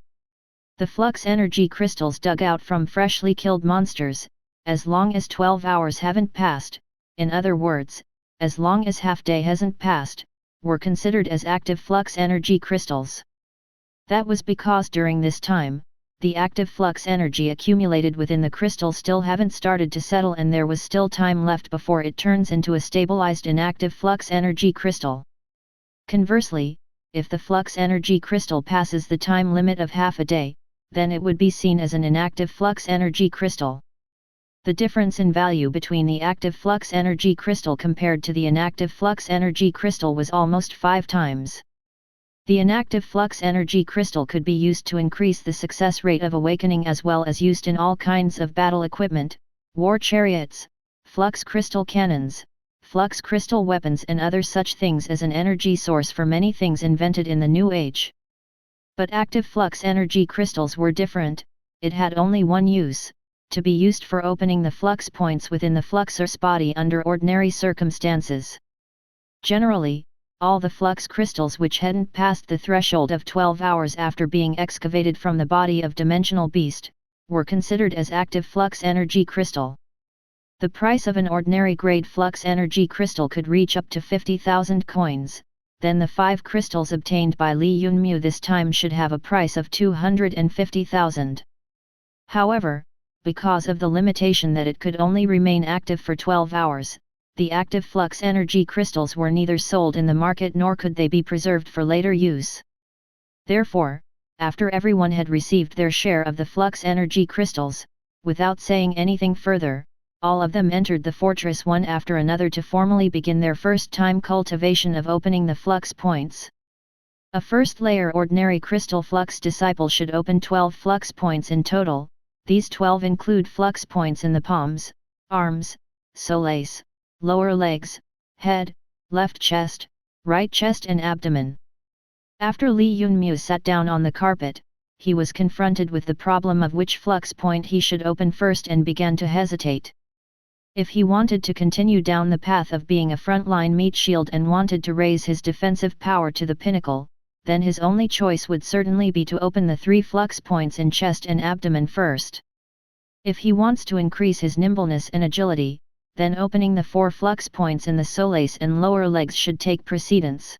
The flux energy crystals dug out from freshly killed monsters, as long as 12 hours haven't passed, in other words, as long as half-day hasn't passed, were considered as active flux energy crystals. That was because during this time, the active flux energy accumulated within the crystal still haven't started to settle and there was still time left before it turns into a stabilized inactive flux energy crystal. Conversely, if the flux energy crystal passes the time limit of half a day, then it would be seen as an inactive flux energy crystal. The difference in value between the active flux energy crystal compared to the inactive flux energy crystal was almost 5 times. The inactive flux energy crystal could be used to increase the success rate of awakening as well as used in all kinds of battle equipment, war chariots, flux crystal cannons, flux crystal weapons and other such things as an energy source for many things invented in the New Age. But active flux energy crystals were different. It had only one use, to be used for opening the flux points within the fluxer's body under ordinary circumstances. Generally, all the flux crystals which hadn't passed the threshold of 12 hours after being excavated from the body of dimensional beast, were considered as active flux energy crystal. The price of an ordinary grade flux energy crystal could reach up to 50,000 coins, then the 5 crystals obtained by Li Yunmu this time should have a price of 250,000. However, because of the limitation that it could only remain active for 12 hours, the active flux energy crystals were neither sold in the market nor could they be preserved for later use. Therefore, after everyone had received their share of the flux energy crystals, without saying anything further, all of them entered the fortress one after another to formally begin their first-time cultivation of opening the flux points. A first-layer ordinary crystal flux disciple should open 12 flux points in total. These 12 include flux points in the palms, arms, soles, lower legs, head, left chest, right chest and abdomen. After Li Yunmu sat down on the carpet, he was confronted with the problem of which flux point he should open first and began to hesitate. If he wanted to continue down the path of being a frontline meat shield and wanted to raise his defensive power to the pinnacle, then his only choice would certainly be to open the 3 flux points in chest and abdomen first. If he wants to increase his nimbleness and agility, then opening the 4 flux points in the soles and lower legs should take precedence.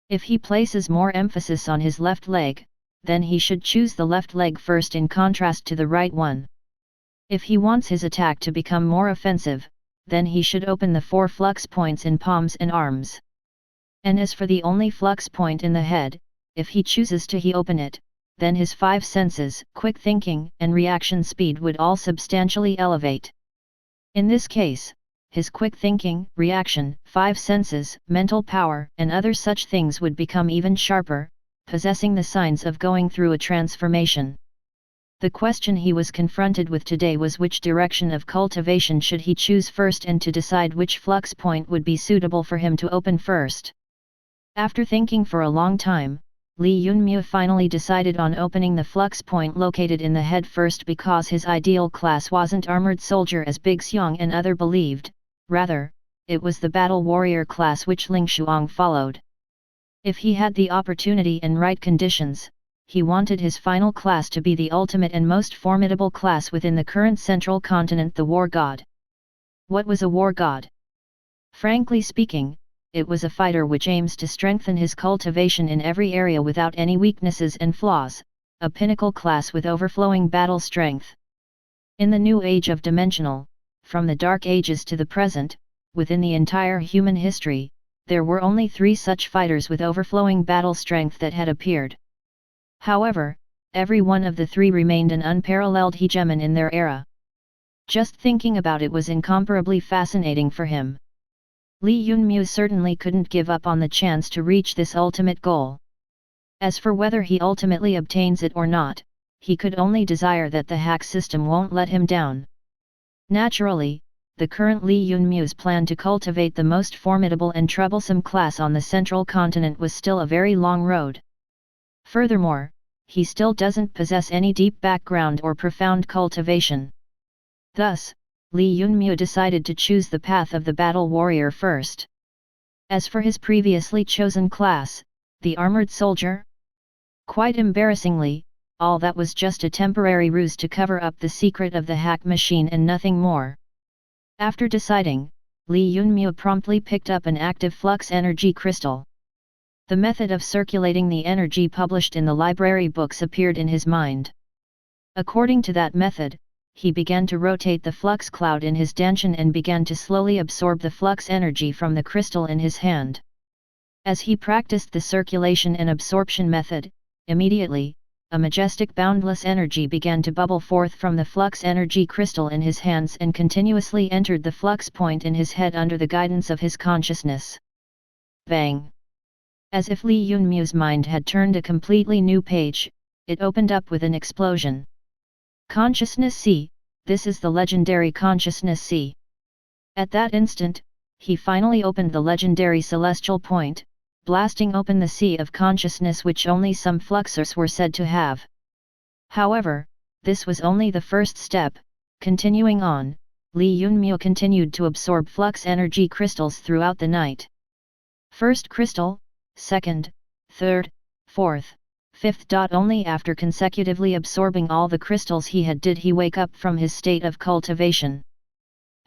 If he places more emphasis on his left leg, then he should choose the left leg first in contrast to the right one. If he wants his attack to become more offensive, then he should open the 4 flux points in palms and arms. And as for the only flux point in the head, if he chooses to open it, then his 5 senses, quick thinking and reaction speed would all substantially elevate. In this case, his quick thinking, reaction, 5 senses, mental power and other such things would become even sharper, possessing the signs of going through a transformation. The question he was confronted with today was which direction of cultivation should he choose first and to decide which flux point would be suitable for him to open first. After thinking for a long time, Li Yunmu finally decided on opening the flux point located in the head first because his ideal class wasn't armored soldier as Big Xiang and other believed, rather, it was the battle warrior class which Ling Shuang followed. If he had the opportunity and right conditions, he wanted his final class to be the ultimate and most formidable class within the current central continent, the war god. What was a war god? Frankly speaking, it was a fighter which aims to strengthen his cultivation in every area without any weaknesses and flaws, a pinnacle class with overflowing battle strength. In the new age of dimensional, from the dark ages to the present, within the entire human history, there were only 3 such fighters with overflowing battle strength that had appeared. However, every one of the three remained an unparalleled hegemon in their era. Just thinking about it was incomparably fascinating for him. Li Yunmu certainly couldn't give up on the chance to reach this ultimate goal. As for whether he ultimately obtains it or not, he could only desire that the hack system won't let him down. Naturally, the current Li Yunmu's plan to cultivate the most formidable and troublesome class on the central continent was still a very long road. Furthermore, he still doesn't possess any deep background or profound cultivation. Thus, Li Yunmu decided to choose the path of the battle warrior first. As for his previously chosen class, the armored soldier, quite embarrassingly, all that was just a temporary ruse to cover up the secret of the hack machine and nothing more. After deciding, Li Yunmu promptly picked up an active flux energy crystal. The method of circulating the energy published in the library books appeared in his mind. According to that method, he began to rotate the flux cloud in his danshan and began to slowly absorb the flux energy from the crystal in his hand. As he practiced the circulation and absorption method, immediately, a majestic boundless energy began to bubble forth from the flux energy crystal in his hands and continuously entered the flux point in his head under the guidance of his consciousness. Bang! As if Li Yunmu's mind had turned a completely new page, it opened up with an explosion. Consciousness C, this is the legendary Consciousness C. At that instant, he finally opened the legendary celestial point, blasting open the sea of consciousness which only some fluxers were said to have. However, this was only the first step. Continuing on, Li Yunmu continued to absorb flux energy crystals throughout the night. First crystal, second, third, fourth, fifth. Only after consecutively absorbing all the crystals did he wake up from his state of cultivation.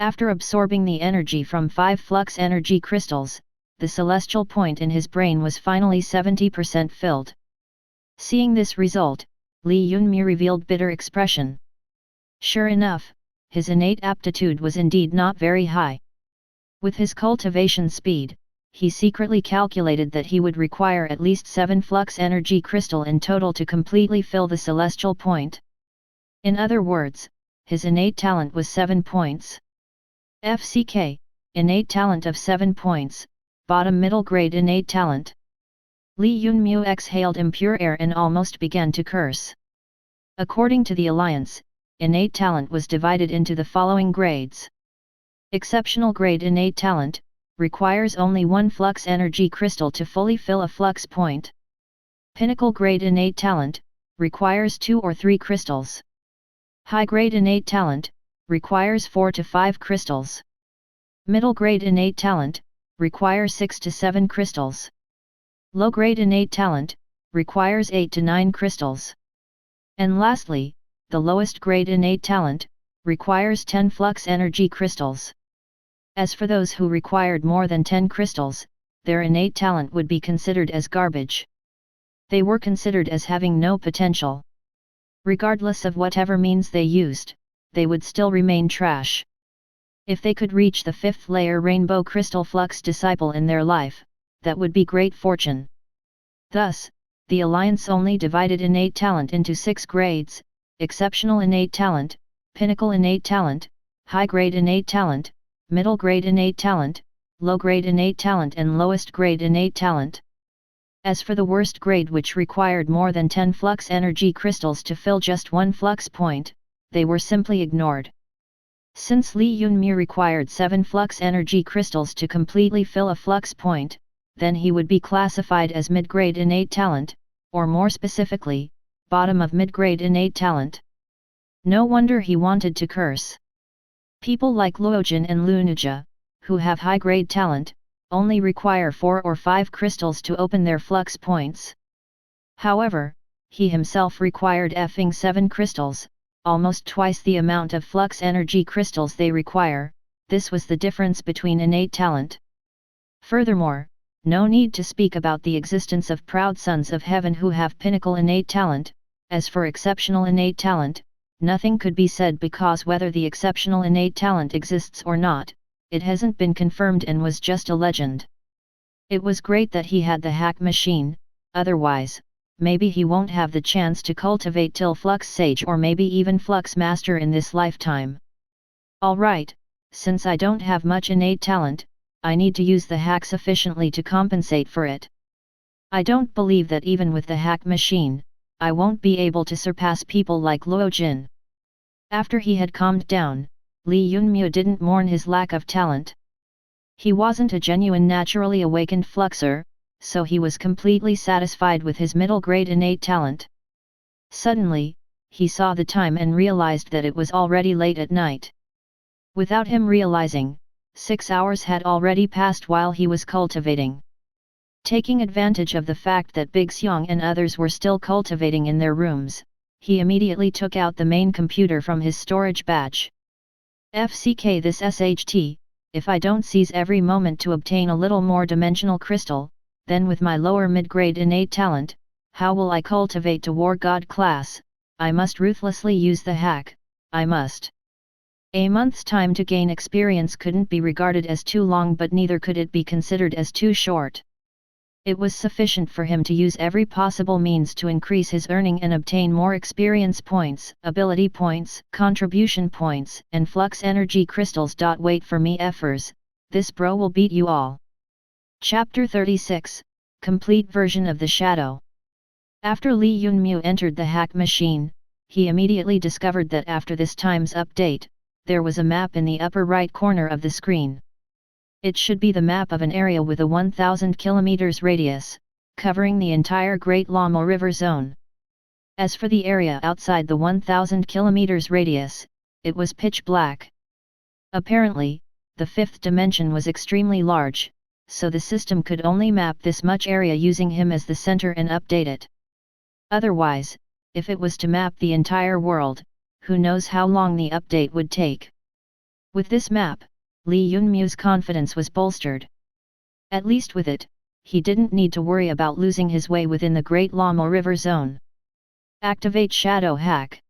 After absorbing the energy from 5 flux energy crystals, the celestial point in his brain was finally 70% filled. Seeing this result, Li Yunmu revealed bitter expression. Sure enough, his innate aptitude was indeed not very high. With his cultivation speed, he secretly calculated that he would require at least 7 flux energy crystal in total to completely fill the celestial point. In other words, his innate talent was 7 points. H.A.C.K, innate talent of 7 points, bottom middle grade innate talent. Li Yunmu exhaled impure air and almost began to curse. According to the alliance, innate talent was divided into the following grades. Exceptional grade innate talent, requires only 1 flux energy crystal to fully fill a flux point. Pinnacle grade innate talent, requires 2 or 3 crystals. High grade innate talent, requires 4 to 5 crystals. Middle grade innate talent, requires 6 to 7 crystals. Low grade innate talent, requires 8 to 9 crystals. And lastly, the lowest grade innate talent, requires 10 flux energy crystals. As for those who required more than 10 crystals, their innate talent would be considered as garbage. They were considered as having no potential. Regardless of whatever means they used, they would still remain trash. If they could reach the 5th layer rainbow crystal flux disciple in their life, that would be great fortune. Thus, the alliance only divided innate talent into 6 grades: exceptional innate talent, pinnacle innate talent, high grade innate talent, middle grade innate talent, low grade innate talent and lowest grade innate talent. As for the worst grade, which required more than 10 flux energy crystals to fill just 1 flux point, they were simply ignored. Since Li Yunmu required 7 flux energy crystals to completely fill a flux point, then he would be classified as mid-grade innate talent, or more specifically, bottom of mid-grade innate talent. No wonder he wanted to curse. People like Ruochen and Lunuja, who have high-grade talent, only require 4 or 5 crystals to open their flux points. However, he himself required effing 7 crystals, almost twice the amount of flux energy crystals they require. This was the difference between innate talent. Furthermore, no need to speak about the existence of proud sons of heaven who have pinnacle innate talent. As for exceptional innate talent, nothing could be said, because whether the exceptional innate talent exists or not, it hasn't been confirmed and was just a legend. It was great that he had the hack machine, otherwise, maybe he won't have the chance to cultivate till Flux Sage or maybe even Flux Master in this lifetime. Alright, since I don't have much innate talent, I need to use the hacks efficiently to compensate for it. I don't believe that even with the hack machine, I won't be able to surpass people like Ruochen. After he had calmed down, Li Yunmu didn't mourn his lack of talent. He wasn't a genuine naturally awakened fluxer, so he was completely satisfied with his middle-grade innate talent. Suddenly, he saw the time and realized that it was already late at night. Without him realizing, 6 hours had already passed while he was cultivating. Taking advantage of the fact that Big Xiong and others were still cultivating in their rooms, he immediately took out the main computer from his storage batch. H.A.C.K. This S.H.A.D.W, if I don't seize every moment to obtain a little more dimensional crystal, then with my lower mid-grade innate talent, how will I cultivate to War God class? I must ruthlessly use the hack, I must. A month's time to gain experience couldn't be regarded as too long, but neither could it be considered as too short. It was sufficient for him to use every possible means to increase his earning and obtain more experience points, ability points, contribution points, and flux energy crystals. Wait for me effers, this bro will beat you all. Chapter 36, Complete Version of the Shadow. After Li Yunmu entered the hack machine, he immediately discovered that after this time's update, there was a map in the upper right corner of the screen. It should be the map of an area with a 1000 km radius, covering the entire Great Lama River zone. As for the area outside the 1000 km radius, it was pitch black. Apparently, the fifth dimension was extremely large, so the system could only map this much area using him as the center and update it. Otherwise, if it was to map the entire world, who knows how long the update would take. With this map, Li Yunmu's confidence was bolstered. At least with it, he didn't need to worry about losing his way within the Great Lama River zone. Activate Shadow Hack.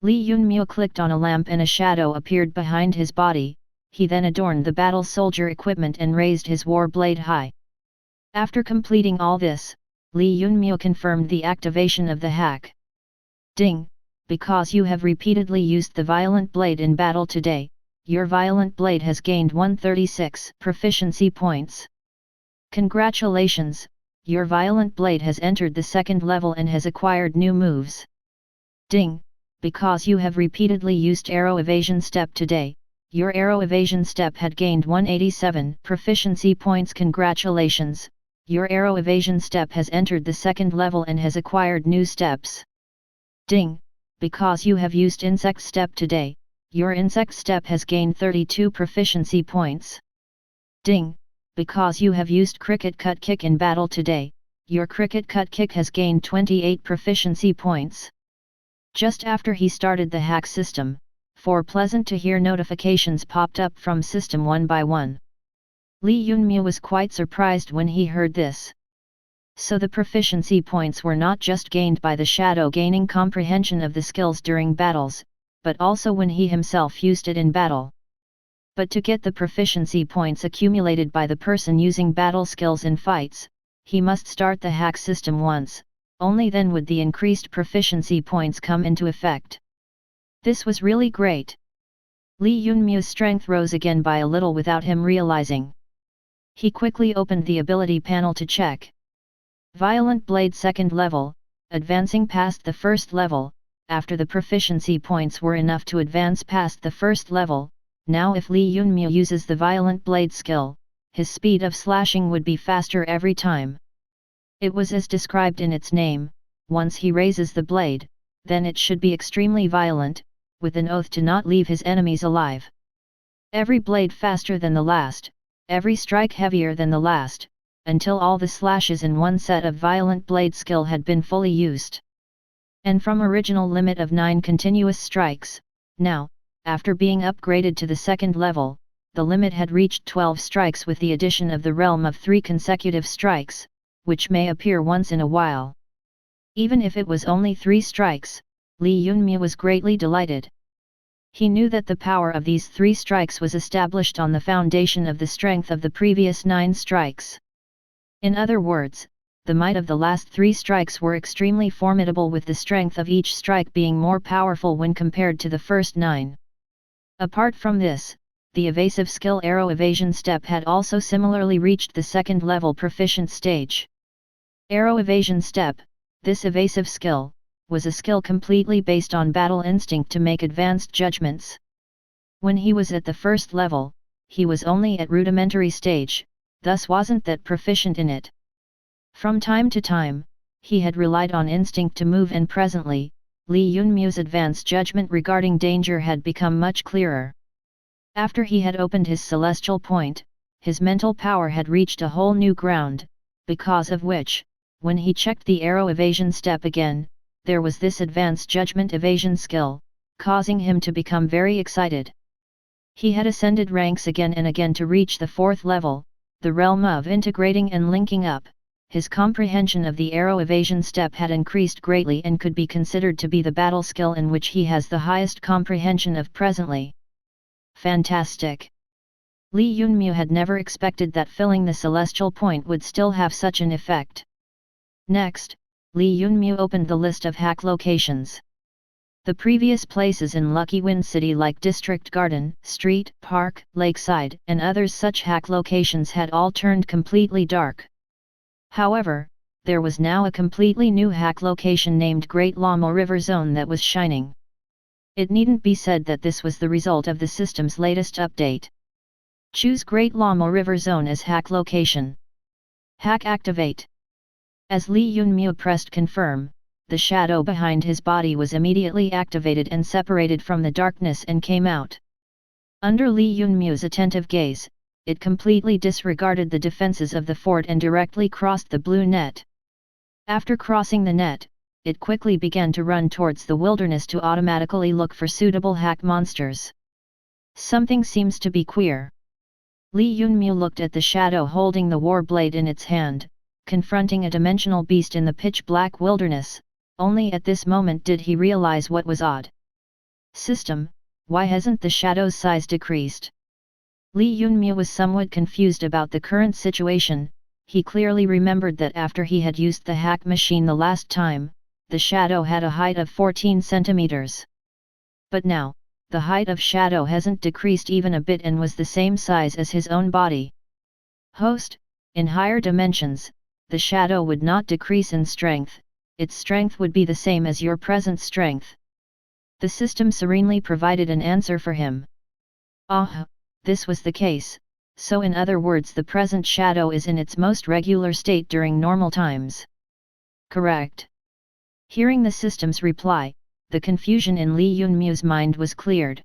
Li Yunmu clicked on a lamp and a shadow appeared behind his body. He then adorned the battle soldier equipment and raised his war blade high. After completing all this, Li Yunmu confirmed the activation of the hack. Ding! Because you have repeatedly used the violent blade in battle today, your violent blade has gained 136 proficiency points. Congratulations, your violent blade has entered the second level and has acquired new moves. Ding! Because you have repeatedly used arrow evasion step today, your arrow evasion step had gained 187 proficiency points. Congratulations, your arrow evasion step has entered the second level and has acquired new steps. Ding! Because you have used insect step today, your insect step has gained 32 proficiency points. Ding! Because you have used cricket cut kick in battle today, your cricket cut kick has gained 28 proficiency points. Just after he started the hack system, 4 pleasant to hear notifications popped up from system one by one. Li Yunmu was quite surprised when he heard this. So the proficiency points were not just gained by the shadow gaining comprehension of the skills during battles, but also when he himself used it in battle. But to get the proficiency points accumulated by the person using battle skills in fights, he must start the hack system once, only then would the increased proficiency points come into effect. This was really great. Li Yunmu's strength rose again by a little without him realizing. He quickly opened the ability panel to check. Violent Blade second level, advancing past the first level. After the proficiency points were enough to advance past the first level, now if Li Yunmu uses the Violent Blade skill, his speed of slashing would be faster every time. It was as described in its name, once he raises the blade, then it should be extremely violent, with an oath to not leave his enemies alive. Every blade faster than the last, every strike heavier than the last, until all the slashes in one set of Violent Blade skill had been fully used. And from original limit of 9 continuous strikes, now, after being upgraded to the second level, the limit had reached 12 strikes with the addition of the realm of 3 consecutive strikes, which may appear once in a while. Even if it was only 3 strikes, Li Yunmu was greatly delighted. He knew that the power of these 3 strikes was established on the foundation of the strength of the previous 9 strikes. In other words, the might of the last 3 strikes were extremely formidable, with the strength of each strike being more powerful when compared to the first 9. Apart from this, the evasive skill arrow evasion step had also similarly reached the second level proficient stage. Arrow evasion step, this evasive skill, was a skill completely based on battle instinct to make advanced judgments. When he was at the first level, he was only at rudimentary stage, thus wasn't that proficient in it. From time to time, he had relied on instinct to move, and presently, Li Yunmu's advanced judgment regarding danger had become much clearer. After he had opened his celestial point, his mental power had reached a whole new ground, because of which, when he checked the arrow evasion step again, there was this advanced judgment evasion skill, causing him to become very excited. He had ascended ranks again and again to reach the 4th level, the realm of integrating and linking up. His comprehension of the arrow evasion step had increased greatly and could be considered to be the battle skill in which he has the highest comprehension of presently. Fantastic! Li Yunmu had never expected that filling the celestial point would still have such an effect. Next, Li Yunmu opened the list of hack locations. The previous places in Lucky Wind City like District Garden, Street, Park, Lakeside, and others such hack locations had all turned completely dark. However, there was now a completely new hack location named Great Lamo River Zone that was shining. It needn't be said that this was the result of the system's latest update. Choose Great Lamo River Zone as hack location. Hack activate. As Li Yunmu pressed confirm, the shadow behind his body was immediately activated and separated from the darkness and came out. Under Li Yunmu's attentive gaze, it completely disregarded the defenses of the fort and directly crossed the blue net. After crossing the net, it quickly began to run towards the wilderness to automatically look for suitable hack monsters. Something seems to be queer. Li Yunmu looked at the shadow holding the war blade in its hand, confronting a dimensional beast in the pitch-black wilderness. Only at this moment did he realize what was odd. System, why hasn't the shadow's size decreased? Li Yunmu was somewhat confused about the current situation. He clearly remembered that after he had used the hack machine the last time, the shadow had a height of 14 centimeters. But now, the height of shadow hasn't decreased even a bit and was the same size as his own body. Host, in higher dimensions, the shadow would not decrease in strength, its strength would be the same as your present strength. The system serenely provided an answer for him. Ah, this was the case, so in other words the present shadow is in its most regular state during normal times. Correct. Hearing the system's reply, the confusion in Li Yunmu's mind was cleared.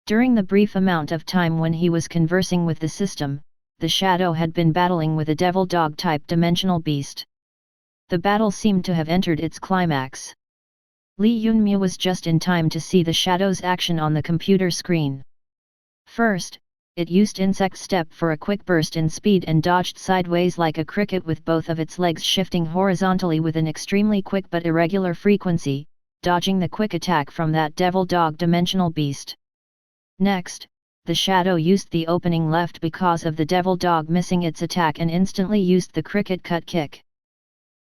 During the brief amount of time when he was conversing with the system, the shadow had been battling with a devil dog type dimensional beast. The battle seemed to have entered its climax. Li Yunmu was just in time to see the shadow's action on the computer screen. First, it used insect step for a quick burst in speed and dodged sideways like a cricket with both of its legs shifting horizontally with an extremely quick but irregular frequency, dodging the quick attack from that devil dog dimensional beast. Next, the shadow used the opening left because of the devil dog missing its attack and instantly used the cricket cut kick.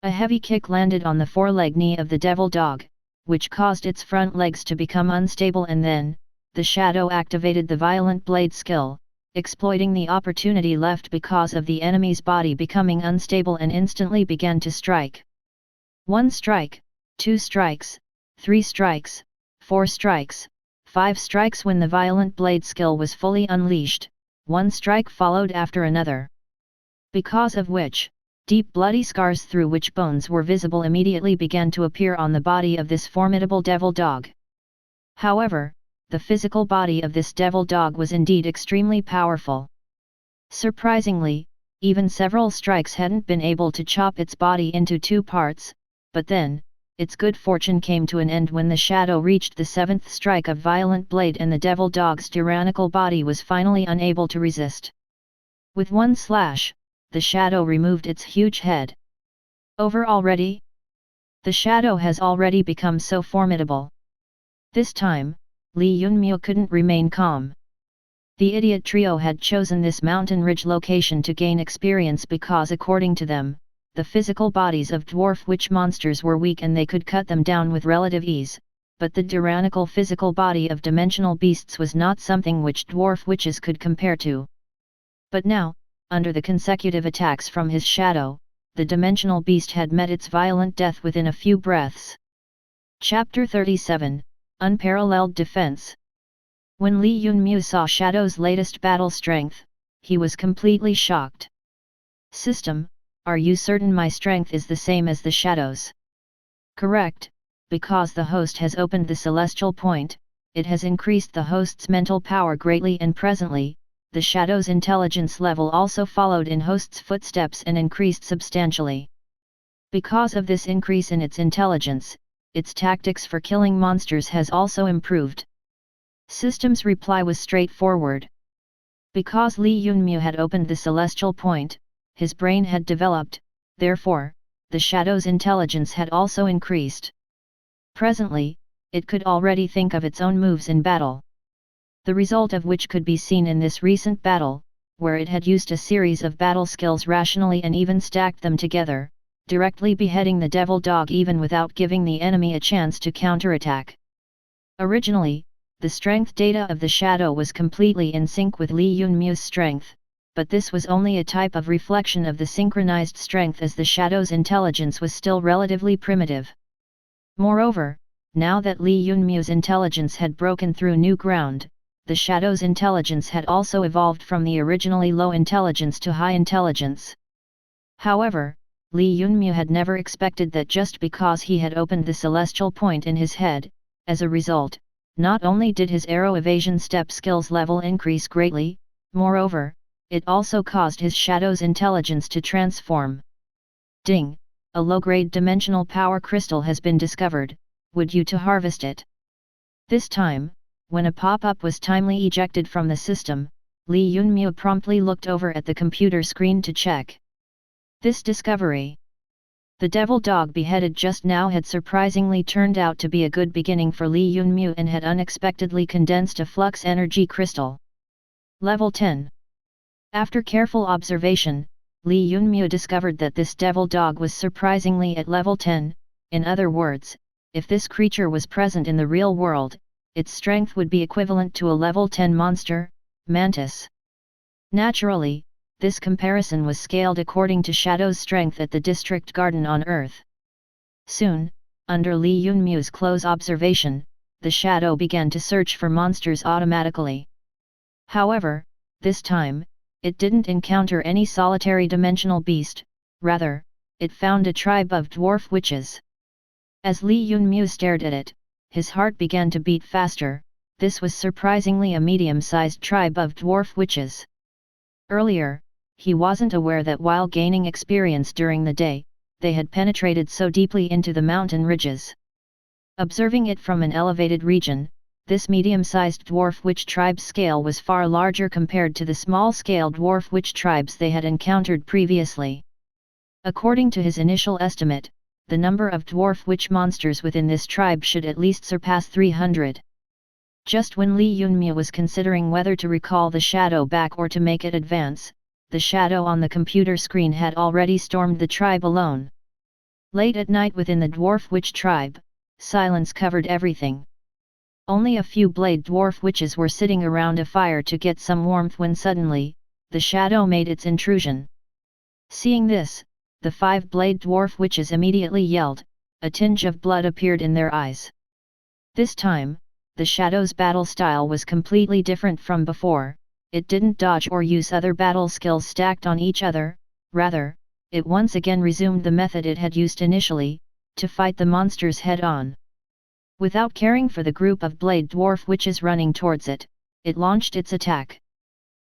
A heavy kick landed on the foreleg knee of the devil dog, which caused its front legs to become unstable, and then, the shadow activated the violent blade skill, exploiting the opportunity left because of the enemy's body becoming unstable, and instantly began to strike. 1 strike, 2 strikes, 3 strikes, 4 strikes, 5 strikes. When the violent blade skill was fully unleashed, 1 strike followed after another. Because of which, deep bloody scars through which bones were visible immediately began to appear on the body of this formidable devil dog. However, the physical body of this devil dog was indeed extremely powerful. Surprisingly, even several strikes hadn't been able to chop its body into 2 parts, but then, its good fortune came to an end when the shadow reached the 7th strike of violent blade and the devil dog's tyrannical body was finally unable to resist. With 1 slash, the shadow removed its huge head. Over already? The shadow has already become so formidable. This time, Li Yunmu couldn't remain calm. The idiot trio had chosen this mountain ridge location to gain experience because according to them, the physical bodies of dwarf witch monsters were weak and they could cut them down with relative ease, but the tyrannical physical body of dimensional beasts was not something which dwarf witches could compare to. But now, under the consecutive attacks from his shadow, the dimensional beast had met its violent death within a few breaths. Chapter 37, Unparalleled Defense. When Li Yunmu saw Shadow's latest battle strength, he was completely shocked. System, are you certain my strength is the same as the Shadow's? Correct, because the host has opened the celestial point, it has increased the host's mental power greatly and presently, the Shadow's intelligence level also followed in host's footsteps and increased substantially. Because of this increase in its intelligence, its tactics for killing monsters has also improved. System's reply was straightforward. Because Li Yunmu had opened the celestial point, his brain had developed, therefore, the Shadow's intelligence had also increased. Presently, it could already think of its own moves in battle. The result of which could be seen in this recent battle, where it had used a series of battle skills rationally and even stacked them together, directly beheading the devil dog even without giving the enemy a chance to counterattack. Originally, the strength data of the Shadow was completely in sync with Li Yunmu's strength, but this was only a type of reflection of the synchronized strength as the Shadow's intelligence was still relatively primitive. Moreover, now that Li Yunmu's intelligence had broken through new ground, the Shadow's intelligence had also evolved from the originally low intelligence to high intelligence. However, Li Yunmu had never expected that just because he had opened the celestial point in his head, as a result, not only did his arrow evasion step skills level increase greatly, moreover, it also caused his Shadow's intelligence to transform. Ding! A low-grade dimensional power crystal has been discovered, would you to harvest it? This time, when a pop-up was timely ejected from the system, Li Yunmu promptly looked over at the computer screen to check this discovery. The devil dog beheaded just now had surprisingly turned out to be a good beginning for Li Yunmu and had unexpectedly condensed a flux energy crystal. Level 10. After careful observation, Li Yunmu discovered that this devil dog was surprisingly at level 10, in other words, if this creature was present in the real world, its strength would be equivalent to a level 10 monster, mantis. Naturally, this comparison was scaled according to Shadow's strength at the district garden on Earth. Soon, under Li Yunmu's close observation, the Shadow began to search for monsters automatically. However, this time, it didn't encounter any solitary dimensional beast, rather, it found a tribe of dwarf witches. As Li Yunmu stared at it, his heart began to beat faster. This was surprisingly a medium-sized tribe of dwarf witches. Earlier, he wasn't aware that while gaining experience during the day, they had penetrated so deeply into the mountain ridges. Observing it from an elevated region, this medium-sized dwarf witch tribe's scale was far larger compared to the small-scale dwarf witch tribes they had encountered previously. According to his initial estimate, the number of dwarf witch monsters within this tribe should at least surpass 300. Just when Li Yunmu was considering whether to recall the Shadow back or to make it advance, the Shadow on the computer screen had already stormed the tribe alone. Late at night within the dwarf witch tribe, silence covered everything. Only a few blade dwarf witches were sitting around a fire to get some warmth when suddenly, the Shadow made its intrusion. Seeing this, the 5 blade dwarf witches immediately yelled, a tinge of blood appeared in their eyes. This time, the Shadow's battle style was completely different from before. It didn't dodge or use other battle skills stacked on each other, rather, it once again resumed the method it had used initially, to fight the monsters head-on. Without caring for the group of blade dwarf witches running towards it, it launched its attack.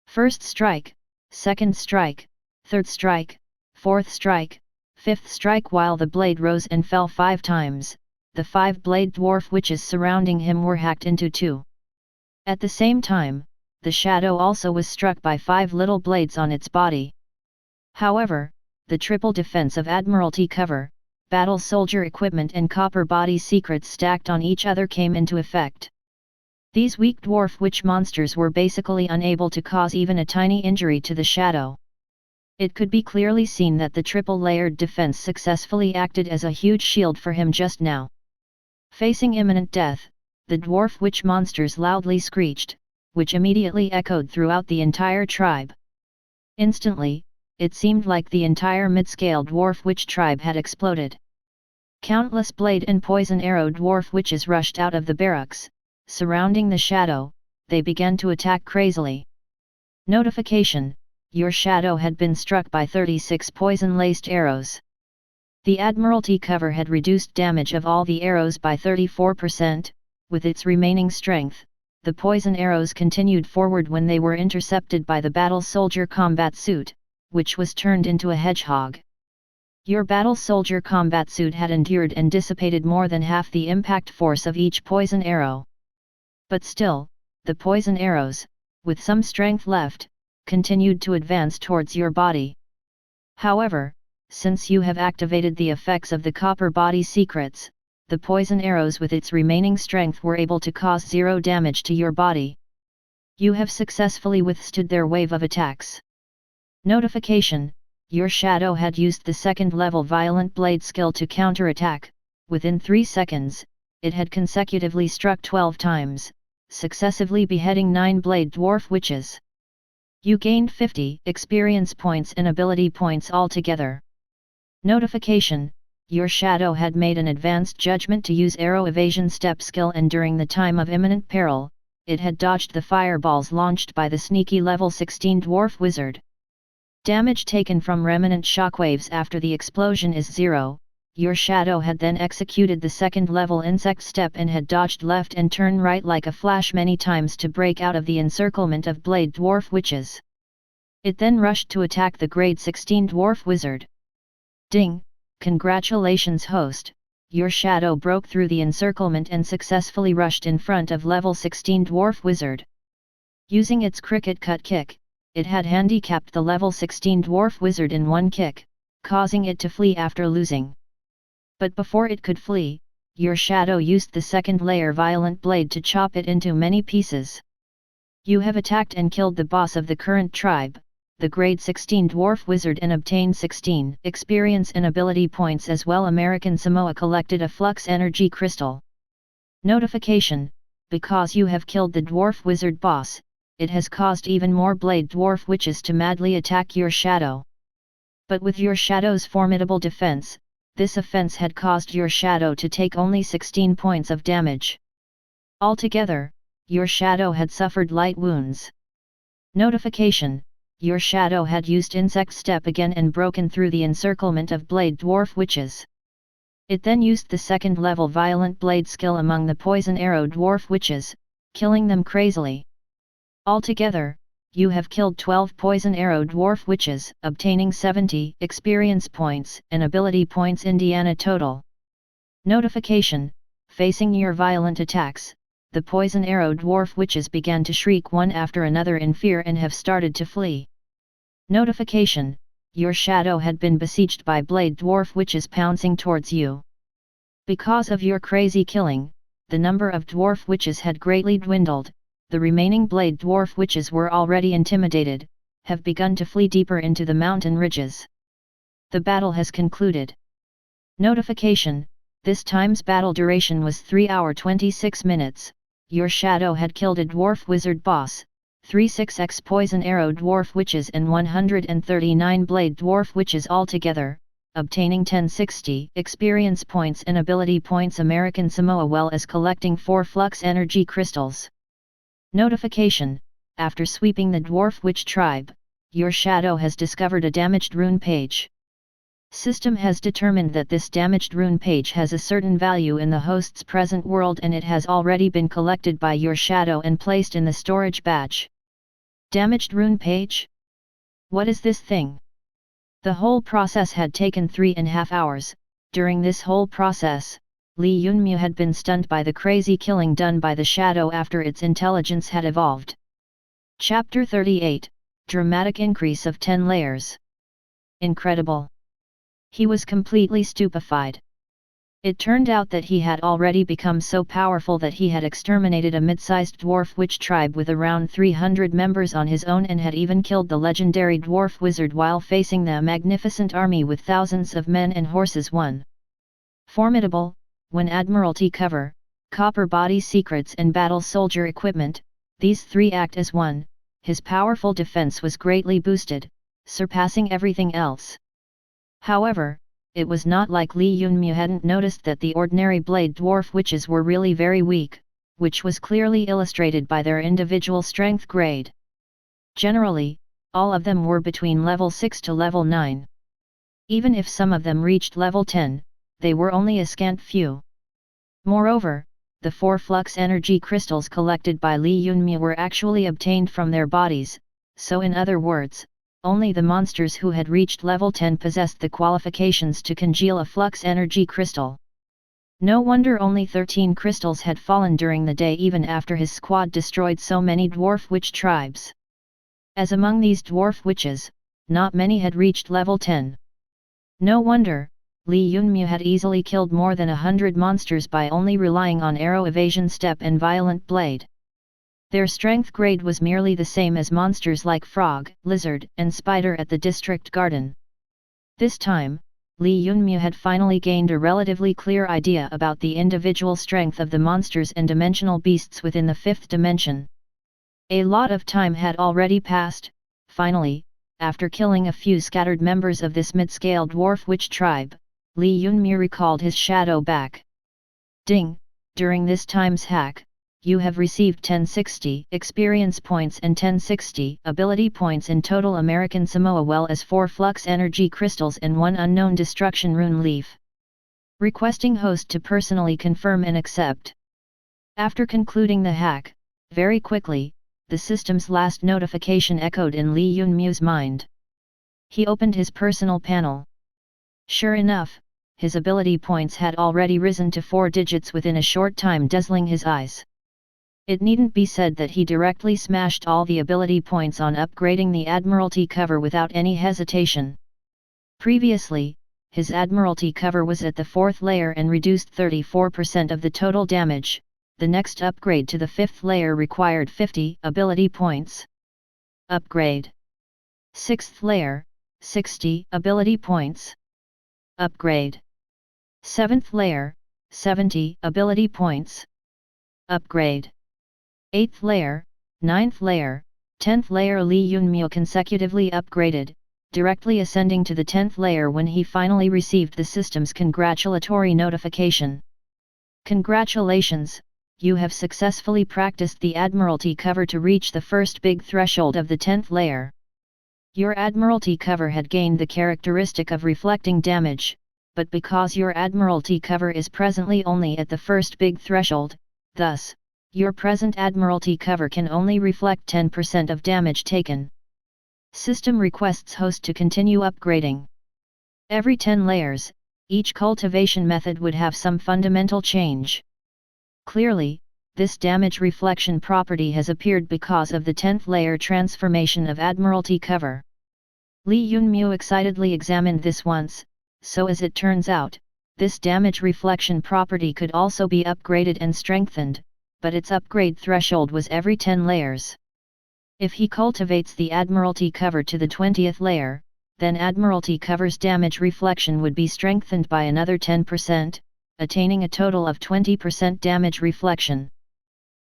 First strike, second strike, third strike, fourth strike, fifth strike. While the blade rose and fell 5 times, the 5 blade dwarf witches surrounding him were hacked into 2. At the same time, the Shadow also was struck by 5 little blades on its body. However, the triple defense of Admiralty cover, battle soldier equipment and copper body secrets stacked on each other came into effect. These weak dwarf witch monsters were basically unable to cause even a tiny injury to the Shadow. It could be clearly seen that the triple-layered defense successfully acted as a huge shield for him just now. Facing imminent death, the dwarf witch monsters loudly screeched, which immediately echoed throughout the entire tribe. Instantly, it seemed like the entire mid-scale dwarf witch tribe had exploded. Countless blade and poison arrow dwarf witches rushed out of the barracks, surrounding the shadow. They began to attack crazily. Notification: your shadow had been struck by 36 poison-laced arrows. The Admiralty cover had reduced damage of all the arrows by 34%, with its remaining strength. The poison arrows continued forward when they were intercepted by the battle soldier combat suit, which was turned into a hedgehog. Your battle soldier combat suit had endured and dissipated more than half the impact force of each poison arrow. But still, the poison arrows, with some strength left, continued to advance towards your body. However, since you have activated the effects of the copper body secrets, the poison arrows with its remaining strength were able to cause 0 damage to your body. You have successfully withstood their wave of attacks. Notification: your shadow had used the second-level Violent Blade skill to counterattack. Within 3 seconds, it had consecutively struck 12 times, successively beheading 9 blade dwarf witches. You gained 50 experience points and ability points altogether. Notification: your shadow had made an advanced judgment to use arrow evasion step skill, and during the time of imminent peril, it had dodged the fireballs launched by the sneaky level 16 dwarf wizard. Damage taken from remnant shockwaves after the explosion is 0. Your shadow had then executed the second level insect step and had dodged left and turn right like a flash many times to break out of the encirclement of blade dwarf witches. It then rushed to attack the grade 16 dwarf wizard. Ding! Congratulations host, your shadow broke through the encirclement and successfully rushed in front of level 16 dwarf wizard. Using its cricket cut kick, it had handicapped the level 16 dwarf wizard in one kick, causing it to flee after losing. But before it could flee, your shadow used the second layer Violent Blade to chop it into many pieces. You have attacked and killed the boss of the current tribe, the grade 16 dwarf wizard, and obtained 16 experience and ability points as well. American Samoa collected a flux energy crystal. Notification: because you have killed the dwarf wizard boss, it has caused even more blade dwarf witches to madly attack your shadow. But with your shadow's formidable defense, this offense had caused your shadow to take only 16 points of damage. Altogether, your shadow had suffered light wounds. Notification: your shadow had used insect step again and broken through the encirclement of blade dwarf witches. It then used the second level Violent Blade skill among the poison arrow dwarf witches, killing them crazily. Altogether, you have killed 12 poison arrow dwarf witches, obtaining 70 experience points and ability points Indiana total. Notification: facing your violent attacks, the poison arrow dwarf witches began to shriek one after another in fear and have started to flee. Notification: your shadow had been besieged by blade dwarf witches pouncing towards you. Because of your crazy killing, the number of dwarf witches had greatly dwindled. The remaining blade dwarf witches were already intimidated, have begun to flee deeper into the mountain ridges. The battle has concluded. Notification: this time's battle duration was 3 hours 26 minutes. Your shadow had killed a dwarf wizard boss, 36x poison arrow dwarf witches and 139 blade dwarf witches altogether, obtaining 1060 experience points and ability points American Samoa, well as collecting 4 flux energy crystals. Notification: after sweeping the dwarf witch tribe, your shadow has discovered a damaged rune page. System has determined that this damaged rune page has a certain value in the host's present world, and it has already been collected by your shadow and placed in the storage batch. Damaged rune page? What is this thing? The whole process had taken 3.5 hours. During this whole process, Li Yunmu had been stunned by the crazy killing done by the shadow after its intelligence had evolved. Chapter 38, Dramatic Increase of 10 Layers. Incredible! He was completely stupefied. It turned out that he had already become so powerful that he had exterminated a mid-sized dwarf witch tribe with around 300 members on his own and had even killed the legendary dwarf wizard while facing the magnificent army with thousands of men and horses. 1. Formidable, when Admiralty cover, copper body secrets and battle soldier equipment, these three act as one. His powerful defense was greatly boosted, surpassing everything else. However, it was not like Li Yunmu hadn't noticed that the ordinary blade dwarf witches were really very weak, which was clearly illustrated by their individual strength grade. Generally, all of them were between level 6 to level 9. Even if some of them reached level 10, they were only a scant few. Moreover, the 4 flux energy crystals collected by Li Yunmu were actually obtained from their bodies, so in other words, only the monsters who had reached level 10 possessed the qualifications to congeal a flux energy crystal. No wonder only 13 crystals had fallen during the day even after his squad destroyed so many dwarf witch tribes. As among these dwarf witches, not many had reached level 10. No wonder, Li Yunmu had easily killed more than 100 monsters by only relying on arrow evasion step and violent blade. Their strength grade was merely the same as monsters like frog, lizard, and spider at the district garden. This time, Li Yunmu had finally gained a relatively clear idea about the individual strength of the monsters and dimensional beasts within the 5th dimension. A lot of time had already passed. Finally, after killing a few scattered members of this mid-scale dwarf witch tribe, Li Yunmu recalled his shadow back. Ding! During this time's hack, you have received 1060 experience points and 1060 ability points in total American Samoa, well as 4 flux energy crystals and 1 unknown destruction rune leaf. Requesting host to personally confirm and accept. After concluding the hack, very quickly, the system's last notification echoed in Li Yunmu's mind. He opened his personal panel. Sure enough, his ability points had already risen to 4 digits within a short time, dazzling his eyes. It needn't be said that he directly smashed all the ability points on upgrading the Admiralty cover without any hesitation. Previously, his Admiralty cover was at the 4th layer and reduced 34% of the total damage. The next upgrade to the 5th layer required 50 ability points. Upgrade. 6th layer, 60 ability points. Upgrade. 7th layer, 70 ability points. Upgrade. 8th layer, 9th layer, 10th layer. Li Yunmu consecutively upgraded, directly ascending to the 10th layer when he finally received the system's congratulatory notification. Congratulations, you have successfully practiced the Admiralty cover to reach the first big threshold of the 10th layer. Your Admiralty cover had gained the characteristic of reflecting damage, but because your Admiralty cover is presently only at the first big threshold, thus, your present Admiralty cover can only reflect 10% of damage taken. System requests host to continue upgrading. Every 10 layers, each cultivation method would have some fundamental change. Clearly, this damage reflection property has appeared because of the 10th layer transformation of Admiralty cover. Li Yunmu excitedly examined this once, so as it turns out, this damage reflection property could also be upgraded and strengthened, but its upgrade threshold was every 10 layers. If he cultivates the Admiralty cover to the 20th layer, then Admiralty cover's damage reflection would be strengthened by another 10%, attaining a total of 20% damage reflection.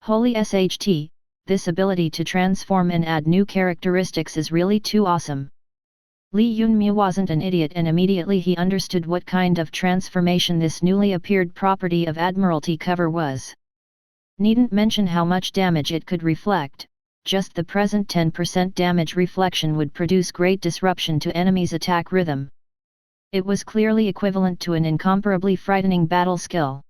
Holy S.H.A.D.W, this ability to transform and add new characteristics is really too awesome. Li Yunmu wasn't an idiot and immediately he understood what kind of transformation this newly appeared property of Admiralty cover was. Needn't mention how much damage it could reflect, just the present 10% damage reflection would produce great disruption to enemies' attack rhythm. It was clearly equivalent to an incomparably frightening battle skill.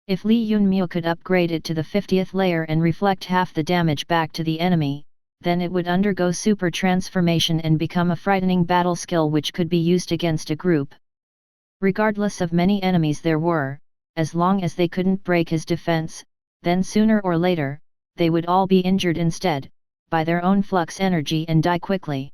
If Li Yunmu could upgrade it to the 50th layer and reflect half the damage back to the enemy, then it would undergo super transformation and become a frightening battle skill which could be used against a group. Regardless of many enemies there were, as long as they couldn't break his defense, then sooner or later, they would all be injured instead, by their own flux energy and die quickly.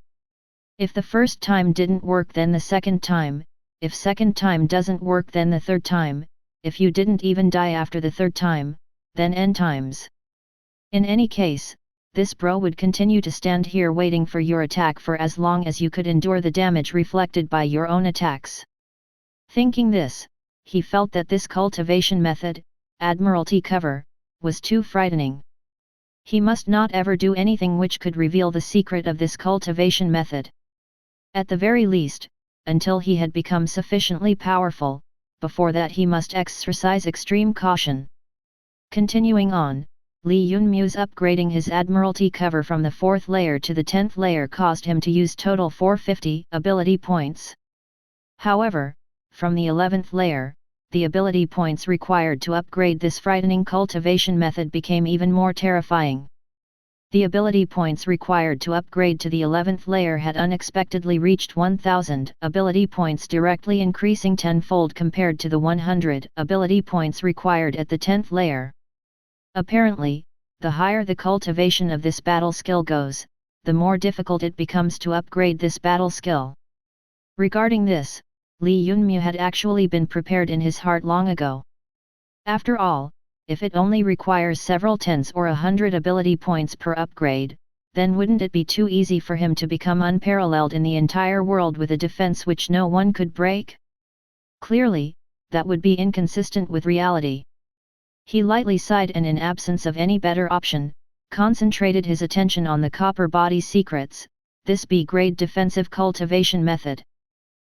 If the first time didn't work then the second time, if second time doesn't work then the third time, if you didn't even die after the third time, then n times. In any case, this bro would continue to stand here waiting for your attack for as long as you could endure the damage reflected by your own attacks. Thinking this, he felt that this cultivation method, Admiralty cover, was too frightening. He must not ever do anything which could reveal the secret of this cultivation method. At the very least, until he had become sufficiently powerful, before that he must exercise extreme caution. Continuing on, Li Yunmu's upgrading his Admiralty cover from the 4th layer to the 10th layer caused him to use total 450 ability points. However, from the 11th layer, the ability points required to upgrade this frightening cultivation method became even more terrifying. The ability points required to upgrade to the 11th layer had unexpectedly reached 1000 ability points, directly increasing tenfold compared to the 100 ability points required at the 10th layer. Apparently, the higher the cultivation of this battle skill goes, the more difficult it becomes to upgrade this battle skill. Regarding this, Li Yunmu had actually been prepared in his heart long ago. After all, if it only requires several tens or 100 ability points per upgrade, then wouldn't it be too easy for him to become unparalleled in the entire world with a defense which no one could break? Clearly, that would be inconsistent with reality. He lightly sighed and, in absence of any better option, concentrated his attention on the copper body secrets, this B-grade defensive cultivation method.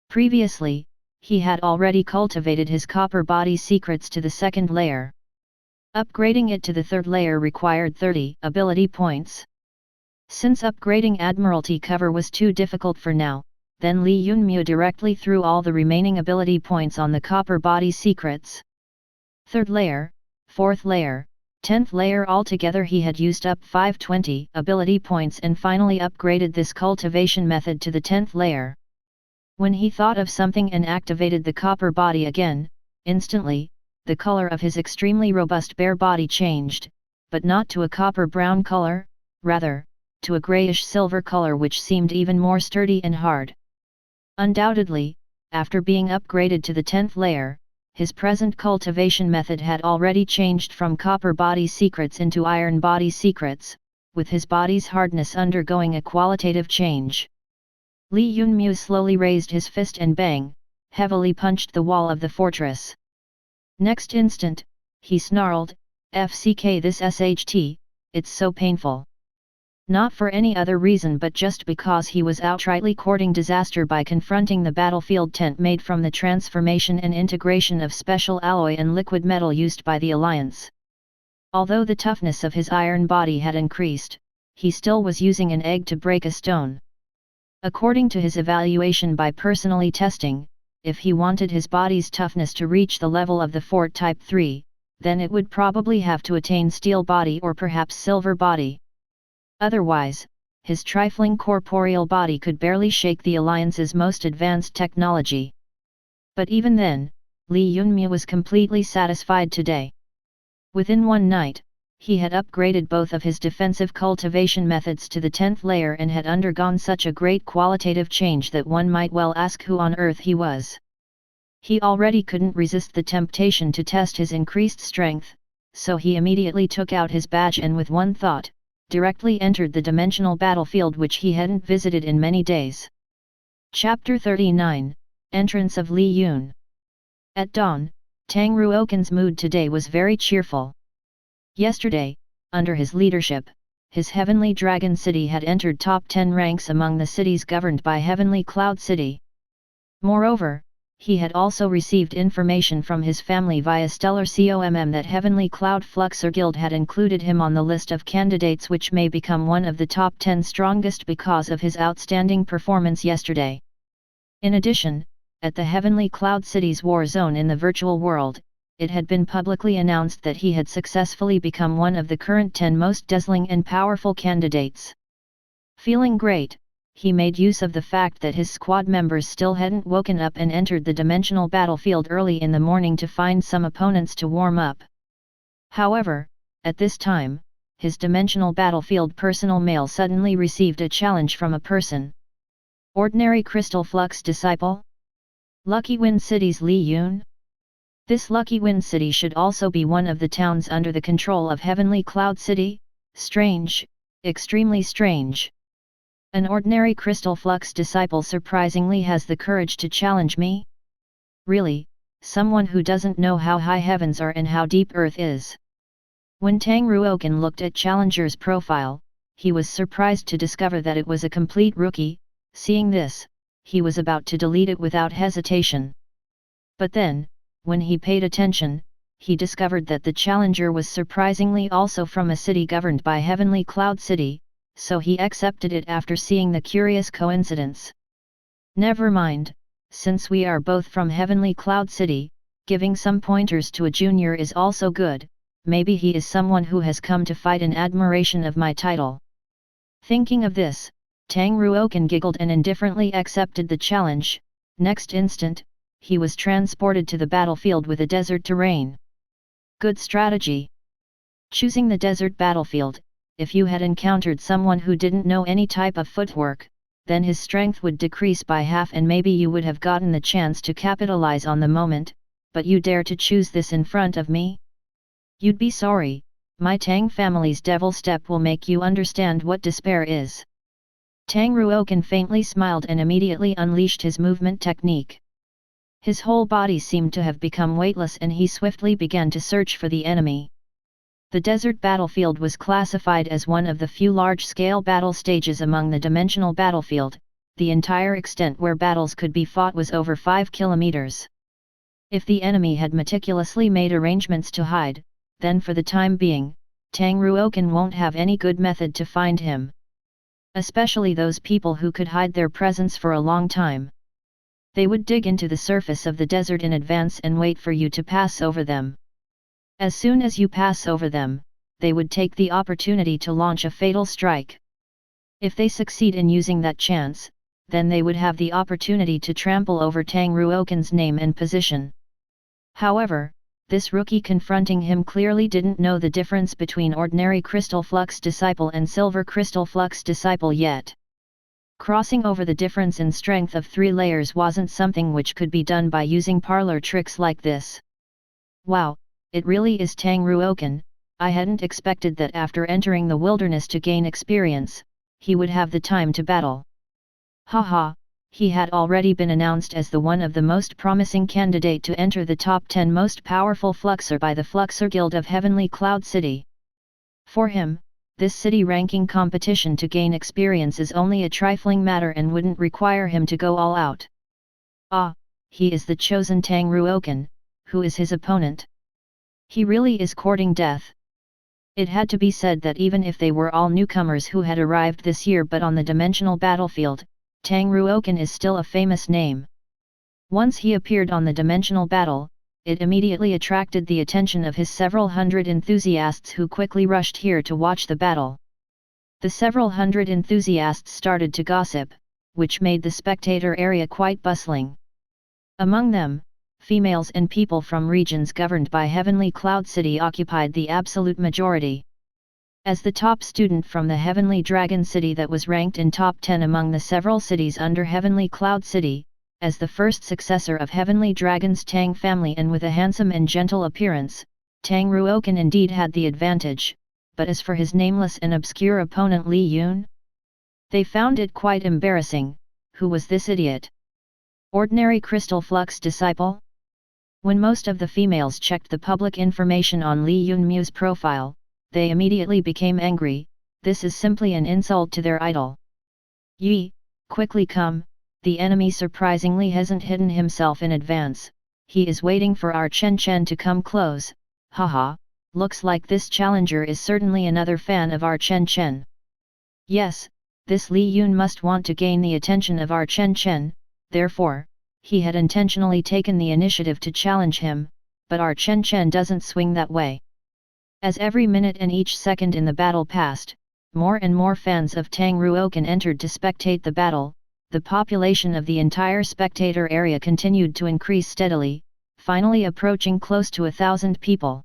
Previously, he had already cultivated his copper body secrets to the 2nd layer. Upgrading it to the 3rd layer required 30 ability points. Since upgrading Admiralty cover was too difficult for now, then Li Yunmu directly threw all the remaining ability points on the copper body secrets. 3rd layer, 4th layer, 10th layer, altogether he had used up 520 ability points and finally upgraded this cultivation method to the 10th layer. When he thought of something and activated the copper body again, instantly, the color of his extremely robust bare body changed, but not to a copper brown color, rather, to a grayish silver color which seemed even more sturdy and hard. Undoubtedly, after being upgraded to the 10th layer, his present cultivation method had already changed from copper body secrets into iron body secrets, with his body's hardness undergoing a qualitative change. Li Yunmu slowly raised his fist and bang, heavily punched the wall of the fortress. Next instant, he snarled, "F.C.K. this S.H.A.D.W, it's so painful." Not for any other reason but just because he was outrightly courting disaster by confronting the battlefield tent made from the transformation and integration of special alloy and liquid metal used by the Alliance. Although the toughness of his iron body had increased, he still was using an egg to break a stone. According to his evaluation by personally testing, if he wanted his body's toughness to reach the level of the Fort Type 3, then it would probably have to attain steel body or perhaps silver body. Otherwise, his trifling corporeal body could barely shake the Alliance's most advanced technology. But even then, Li Yunmu was completely satisfied today. Within one night, he had upgraded both of his defensive cultivation methods to the 10th layer and had undergone such a great qualitative change that one might well ask who on earth he was. He already couldn't resist the temptation to test his increased strength, so he immediately took out his badge and with one thought, directly entered the dimensional battlefield which he hadn't visited in many days. Chapter 39, Entrance of Li Yun. At dawn, Tang Ruokan's mood today was very cheerful. Yesterday, under his leadership, his Heavenly Dragon City had entered top 10 ranks among the cities governed by Heavenly Cloud City. Moreover, he had also received information from his family via Stellar COMM that Heavenly Cloud Fluxer Guild had included him on the list of candidates which may become one of the top 10 strongest because of his outstanding performance yesterday. In addition, at the Heavenly Cloud City's war zone in the virtual world, it had been publicly announced that he had successfully become one of the current 10 most dazzling and powerful candidates. Feeling great, he made use of the fact that his squad members still hadn't woken up and entered the dimensional battlefield early in the morning to find some opponents to warm up. However, at this time, his dimensional battlefield personal mail suddenly received a challenge from a person. Ordinary Crystal Flux Disciple? Lucky Wind City's Li Yun? This lucky wind city should also be one of the towns under the control of Heavenly Cloud City? Strange, extremely strange. An ordinary crystal flux disciple surprisingly has the courage to challenge me? Really, someone who doesn't know how high heavens are and how deep earth is. When Tang Ruokan looked at Challenger's profile, he was surprised to discover that it was a complete rookie. Seeing this, he was about to delete it without hesitation. But then, when he paid attention, he discovered that the challenger was surprisingly also from a city governed by Heavenly Cloud City, so he accepted it after seeing the curious coincidence. Never mind, since we are both from Heavenly Cloud City, giving some pointers to a junior is also good. Maybe he is someone who has come to fight in admiration of my title. Thinking of this, Tang Ruokan giggled and indifferently accepted the challenge. Next instant, he was transported to the battlefield with a desert terrain. Good strategy. Choosing the desert battlefield, if you had encountered someone who didn't know any type of footwork, then his strength would decrease by half and maybe you would have gotten the chance to capitalize on the moment, but you dare to choose this in front of me? You'd be sorry. My Tang family's devil step will make you understand what despair is. Tang Ruokan faintly smiled and immediately unleashed his movement technique. His whole body seemed to have become weightless and he swiftly began to search for the enemy. The desert battlefield was classified as one of the few large-scale battle stages among the dimensional battlefield. The entire extent where battles could be fought was over 5 kilometers. If the enemy had meticulously made arrangements to hide, then for the time being, Tang Ruokan won't have any good method to find him. Especially those people who could hide their presence for a long time. They would dig into the surface of the desert in advance and wait for you to pass over them. As soon as you pass over them, they would take the opportunity to launch a fatal strike. If they succeed in using that chance, then they would have the opportunity to trample over Tang Ruokan's name and position. However, this rookie confronting him clearly didn't know the difference between ordinary crystal flux disciple and silver crystal flux disciple yet. Crossing over the difference in strength of 3 layers wasn't something which could be done by using parlor tricks like this. Wow, it really is Tang Ruokan. I hadn't expected that after entering the wilderness to gain experience, he would have the time to battle. Haha. He had already been announced as the one of the most promising candidate to enter the top 10 most powerful Fluxer by the Fluxer Guild of Heavenly Cloud City. For him, this city ranking competition to gain experience is only a trifling matter and wouldn't require him to go all out. Ah, he is the chosen Tang Ruokan. Who is his opponent? He really is courting death. It had to be said that even if they were all newcomers who had arrived this year but on the dimensional battlefield, Tang Ruokan is still a famous name. Once he appeared on the dimensional battle, it immediately attracted the attention of his several hundred enthusiasts who quickly rushed here to watch the battle. The several hundred enthusiasts started to gossip, which made the spectator area quite bustling. Among them, females and people from regions governed by Heavenly Cloud City occupied the absolute majority. As the top student from the Heavenly Dragon City that was ranked in top 10 among the several cities under Heavenly Cloud City, as the first successor of Heavenly Dragon's Tang family and with a handsome and gentle appearance, Tang Ruokan indeed had the advantage, but as for his nameless and obscure opponent Li Yun, they found it quite embarrassing. Who was this idiot? Ordinary crystal flux disciple? When most of the females checked the public information on Li Yunmu's profile, they immediately became angry. This is simply an insult to their idol. Yi, quickly come, the enemy surprisingly hasn't hidden himself in advance, he is waiting for our Chen Chen to come close. Haha, looks like this challenger is certainly another fan of our Chen Chen. Yes, this Li Yun must want to gain the attention of our Chen Chen, therefore, he had intentionally taken the initiative to challenge him, but our Chen Chen doesn't swing that way. As every minute and each second in the battle passed, more and more fans of Tang Ruokan entered to spectate the battle. The population of the entire spectator area continued to increase steadily, finally approaching close to 1,000 people.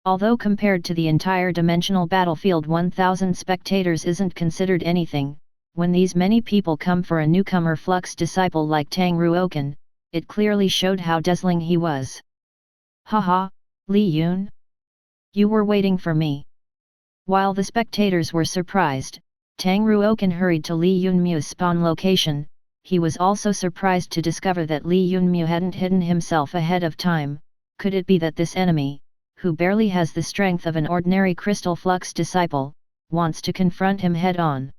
Although compared to the entire dimensional battlefield 1,000 spectators isn't considered anything, when these many people come for a newcomer flux disciple like Tang Ruokan, it clearly showed how dazzling he was. Haha, Li Yun? You were waiting for me. While the spectators were surprised, Tang Ruokan hurried to Li Yunmu's spawn location. He was also surprised to discover that Li Yunmu hadn't hidden himself ahead of time. Could it be that this enemy, who barely has the strength of an ordinary crystal flux disciple, wants to confront him head-on?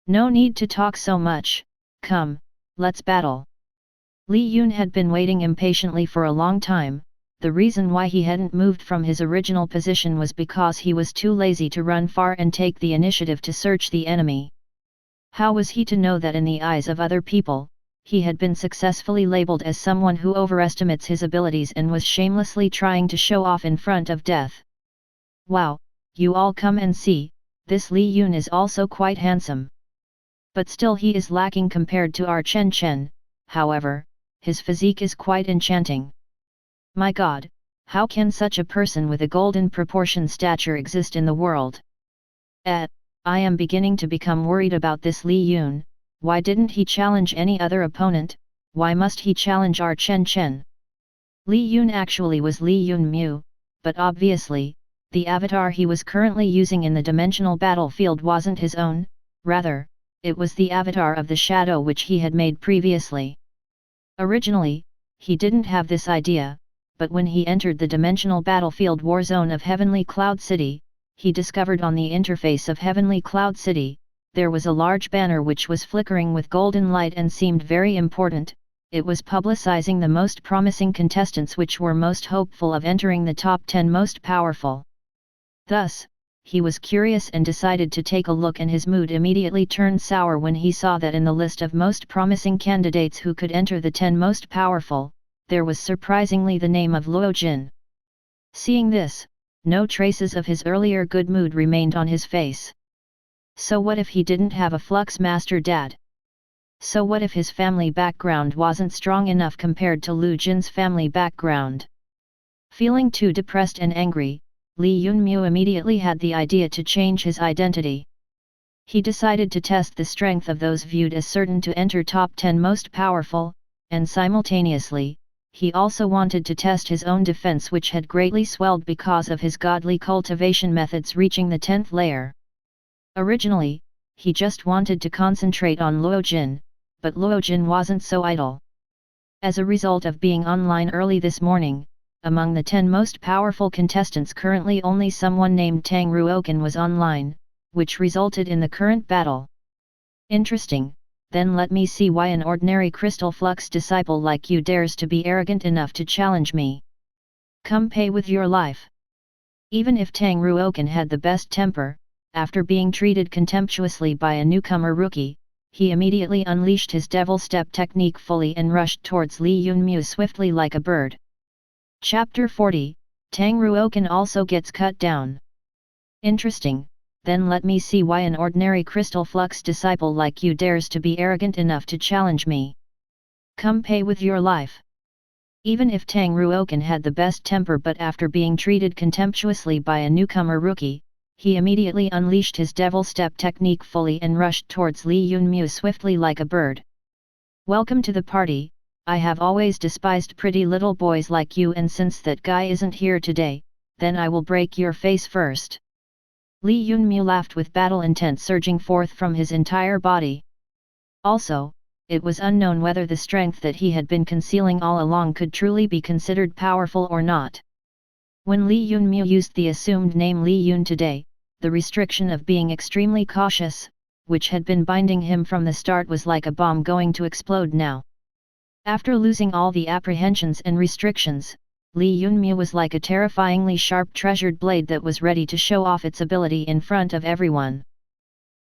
No need to talk so much, come, let's battle. Li Yun had been waiting impatiently for a long time. The reason why he hadn't moved from his original position was because he was too lazy to run far and take the initiative to search the enemy. How was he to know that in the eyes of other people, he had been successfully labeled as someone who overestimates his abilities and was shamelessly trying to show off in front of death? Wow, you all come and see, this Li Yun is also quite handsome. But still he is lacking compared to our Chen Chen, however, his physique is quite enchanting. My god, how can such a person with a golden proportion stature exist in the world? I am beginning to become worried about this Li Yun. Why didn't he challenge any other opponent? Why must he challenge our Chen Chen? Li Yun actually was Li Yunmu, but obviously, the avatar he was currently using in the dimensional battlefield wasn't his own, rather, it was the avatar of the shadow which he had made previously. Originally, he didn't have this idea, but when he entered the dimensional battlefield war zone of Heavenly Cloud City, he discovered on the interface of Heavenly Cloud City, there was a large banner which was flickering with golden light and seemed very important. It was publicizing the most promising contestants which were most hopeful of entering the top 10 most powerful. Thus, he was curious and decided to take a look, and his mood immediately turned sour when he saw that in the list of most promising candidates who could enter the 10 most powerful, there was surprisingly the name of Ruochen. Seeing this, no traces of his earlier good mood remained on his face. So what if he didn't have a Flux Master dad? So what if his family background wasn't strong enough compared to Lu Jin's family background? Feeling too depressed and angry, Li Yunmu immediately had the idea to change his identity. He decided to test the strength of those viewed as certain to enter top 10 most powerful, and simultaneously, he also wanted to test his own defense, which had greatly swelled because of his godly cultivation methods reaching the 10th layer. Originally, he just wanted to concentrate on Luojin, but Luojin wasn't so idle. As a result of being online early this morning, among the 10 most powerful contestants currently only someone named Tang Ruokan was online, which resulted in the current battle. Interesting, then let me see why an ordinary crystal flux disciple like you dares to be arrogant enough to challenge me. Come pay with your life. Even if Tang Ruokan had the best temper, after being treated contemptuously by a newcomer rookie, he immediately unleashed his devil step technique fully and rushed towards Li Yunmu swiftly like a bird. Chapter 40, Tang Ruokan also gets cut down. Interesting, then let me see why an ordinary crystal flux disciple like you dares to be arrogant enough to challenge me. Come pay with your life. Even if Tang Ruokan had the best temper, but after being treated contemptuously by a newcomer rookie, he immediately unleashed his devil step technique fully and rushed towards Li Yunmu swiftly like a bird. Welcome to the party. I have always despised pretty little boys like you, and since that guy isn't here today, then I will break your face first. Li Yunmu laughed with battle intent surging forth from his entire body. Also, it was unknown whether the strength that he had been concealing all along could truly be considered powerful or not. When Li Yunmu used the assumed name Li Yun today, the restriction of being extremely cautious, which had been binding him from the start, was like a bomb going to explode now. After losing all the apprehensions and restrictions, Li Yunmu was like a terrifyingly sharp treasured blade that was ready to show off its ability in front of everyone.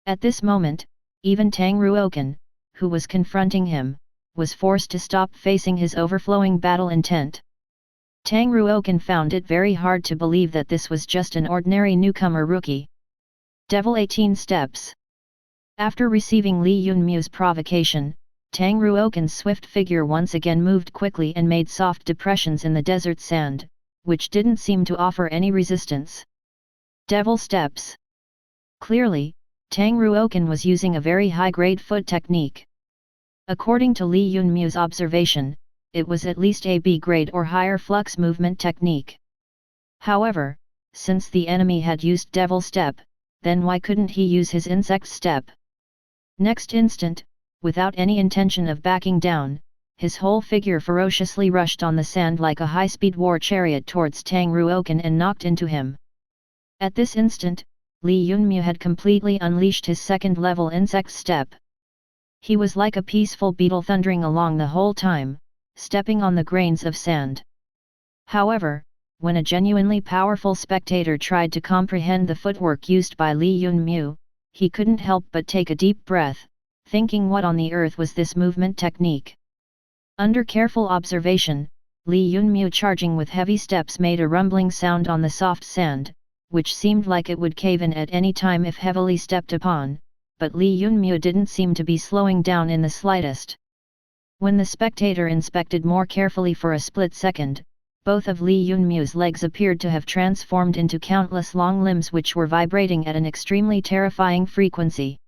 At this moment, even Tang Ruokan, who was confronting him, was forced to stop facing his overflowing battle intent. Tang Ruokan found it very hard to believe that this was just an ordinary newcomer rookie. Devil 18 steps. After receiving Li Yunmu's provocation, Tang Ruokan's swift figure once again moved quickly and made soft depressions in the desert sand, which didn't seem to offer any resistance. Devil steps. Clearly, Tang Ruokan was using a very high-grade foot technique. According to Li Yunmu's observation, it was at least a B grade or higher flux movement technique. However, since the enemy had used Devil Step, then why couldn't he use his Insect Step? Next instant, without any intention of backing down, his whole figure ferociously rushed on the sand like a high-speed war chariot towards Tang Ruokan and knocked into him. At this instant, Li Yunmu had completely unleashed his second-level Insect Step. He was like a peaceful beetle thundering along the whole time, stepping on the grains of sand. However, when a genuinely powerful spectator tried to comprehend the footwork used by Li Yunmu, he couldn't help but take a deep breath, thinking what on the earth was this movement technique. Under careful observation, Li Yunmu charging with heavy steps made a rumbling sound on the soft sand, which seemed like it would cave in at any time if heavily stepped upon, but Li Yunmu didn't seem to be slowing down in the slightest. When the spectator inspected more carefully for a split second, both of Li Yunmu's legs appeared to have transformed into countless long limbs which were vibrating at an extremely terrifying frequency.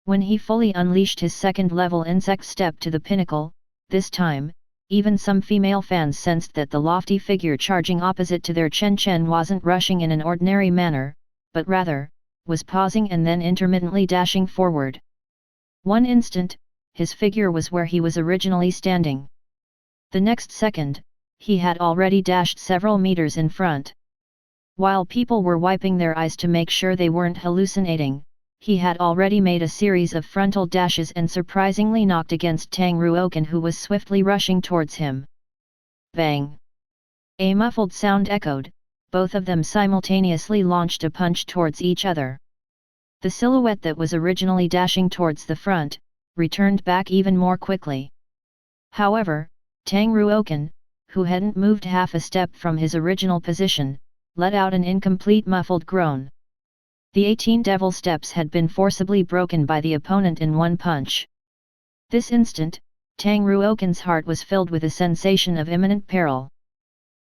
When he fully unleashed his second-level Insect Step to the pinnacle, this time, even some female fans sensed that the lofty figure charging opposite to their Chen wasn't rushing in an ordinary manner, but rather, was pausing and then intermittently dashing forward. One instant, his figure was where he was originally standing. The next second, he had already dashed several meters in front. While people were wiping their eyes to make sure they weren't hallucinating, he had already made a series of frontal dashes and surprisingly knocked against Tang Ruokan, who was swiftly rushing towards him. Bang! A muffled sound echoed, both of them simultaneously launched a punch towards each other. The silhouette that was originally dashing towards the front, returned back even more quickly. However, Tang Ruokan, who hadn't moved half a step from his original position, let out an incomplete muffled groan. The 18 devil steps had been forcibly broken by the opponent in one punch. This instant, Tang Ruokan's heart was filled with a sensation of imminent peril.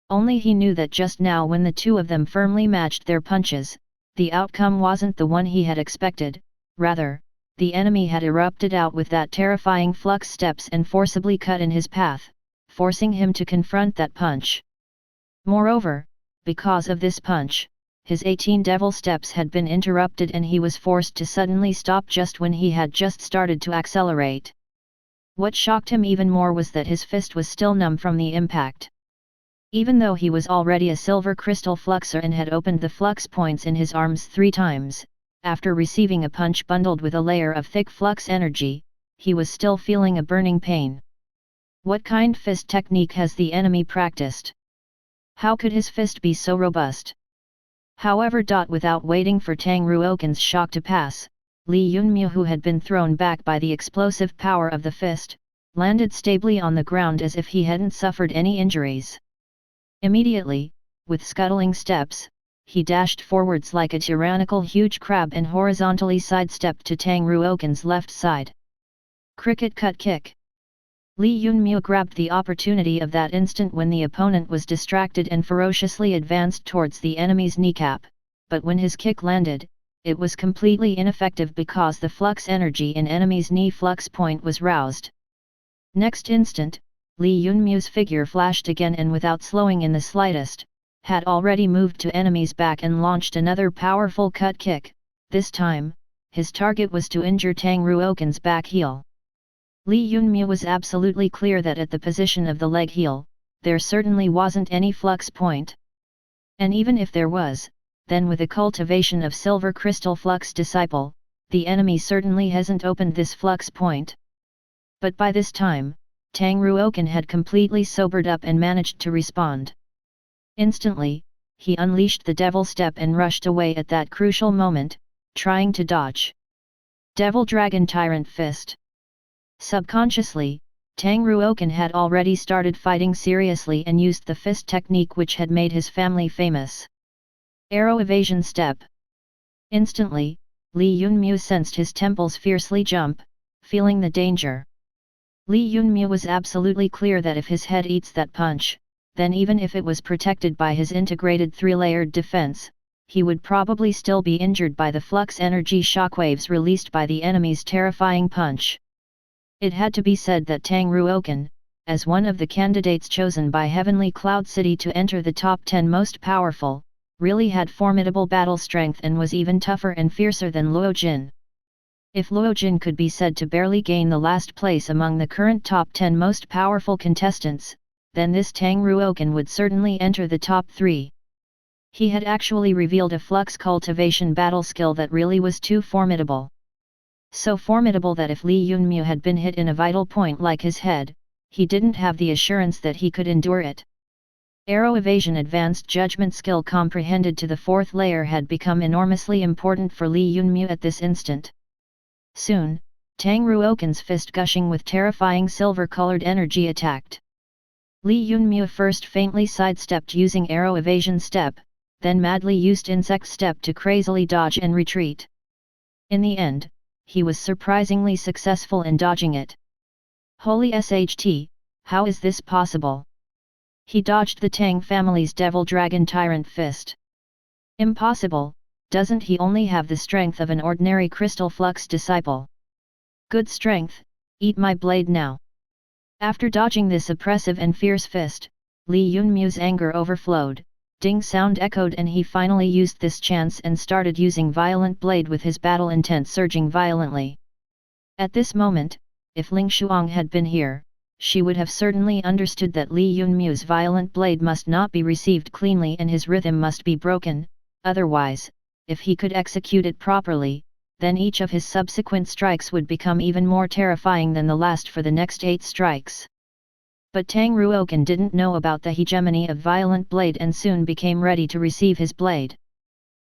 Only he knew that just now when the two of them firmly matched their punches, the outcome wasn't the one he had expected, rather, the enemy had erupted out with that terrifying flux steps and forcibly cut in his path, forcing him to confront that punch. Moreover, because of this punch, his 18 devil steps had been interrupted and he was forced to suddenly stop just when he had just started to accelerate. What shocked him even more was that his fist was still numb from the impact. Even though he was already a silver crystal fluxer and had opened the flux points in his arms 3 times, after receiving a punch bundled with a layer of thick flux energy, he was still feeling a burning pain. What kind of fist technique has the enemy practiced? How could his fist be so robust? However, without waiting for Tang Ruokan's shock to pass, Li Yunmu, who had been thrown back by the explosive power of the fist, landed stably on the ground as if he hadn't suffered any injuries. Immediately, with scuttling steps, he dashed forwards like a tyrannical huge crab and horizontally sidestepped to Tang Ruokan's left side. Cricket cut kick. Li Yunmu grabbed the opportunity of that instant when the opponent was distracted and ferociously advanced towards the enemy's kneecap, but when his kick landed, it was completely ineffective because the flux energy in enemy's knee flux point was roused. Next instant, Li Yunmu's figure flashed again and without slowing in the slightest, had already moved to enemy's back and launched another powerful cut kick. This time, his target was to injure Tang Ruokan's back heel. Li Yunmu was absolutely clear that at the position of the leg heel, there certainly wasn't any flux point. And even if there was, then with the cultivation of silver crystal flux disciple, the enemy certainly hasn't opened this flux point. But by this time, Tang Ruokan had completely sobered up and managed to respond. Instantly, he unleashed the devil step and rushed away at that crucial moment, trying to dodge. Devil Dragon Tyrant Fist. Subconsciously, Tang Ruokan had already started fighting seriously and used the fist technique which had made his family famous. Arrow Evasion Step. Instantly, Li Yunmu sensed his temples fiercely jump, feeling the danger. Li Yunmu was absolutely clear that if his head eats that punch, then even if it was protected by his integrated 3-layered defense, he would probably still be injured by the flux energy shockwaves released by the enemy's terrifying punch. It had to be said that Tang Ruokan, as one of the candidates chosen by Heavenly Cloud City to enter the top 10 most powerful, really had formidable battle strength and was even tougher and fiercer than Ruochen. If Ruochen could be said to barely gain the last place among the current top 10 most powerful contestants, then this Tang Ruokan would certainly enter the top 3. He had actually revealed a flux cultivation battle skill that really was too formidable. So formidable that if Li Yunmu had been hit in a vital point like his head, he didn't have the assurance that he could endure it. Arrow evasion advanced judgment skill comprehended to the 4th layer had become enormously important for Li Yunmu at this instant. Soon, Tang Ruokan's fist gushing with terrifying silver-colored energy attacked. Li Yunmu first faintly sidestepped using arrow evasion step, then madly used insect step to crazily dodge and retreat. In the end, he was surprisingly successful in dodging it. Holy S.H.A.D.W, how is this possible? He dodged the Tang family's Devil Dragon Tyrant Fist. Impossible, doesn't he only have the strength of an ordinary Crystal Flux disciple? Good strength, eat my blade now. After dodging this oppressive and fierce fist, Li Yunmu's anger overflowed, ding sound echoed and he finally used this chance and started using Violent Blade with his battle intent surging violently. At this moment, if Ling Shuang had been here, she would have certainly understood that Li Yunmu's Violent Blade must not be received cleanly and his rhythm must be broken, otherwise, if he could execute it properly, then each of his subsequent strikes would become even more terrifying than the last for the next 8 strikes. But Tang Ruokan didn't know about the hegemony of Violent Blade and soon became ready to receive his blade.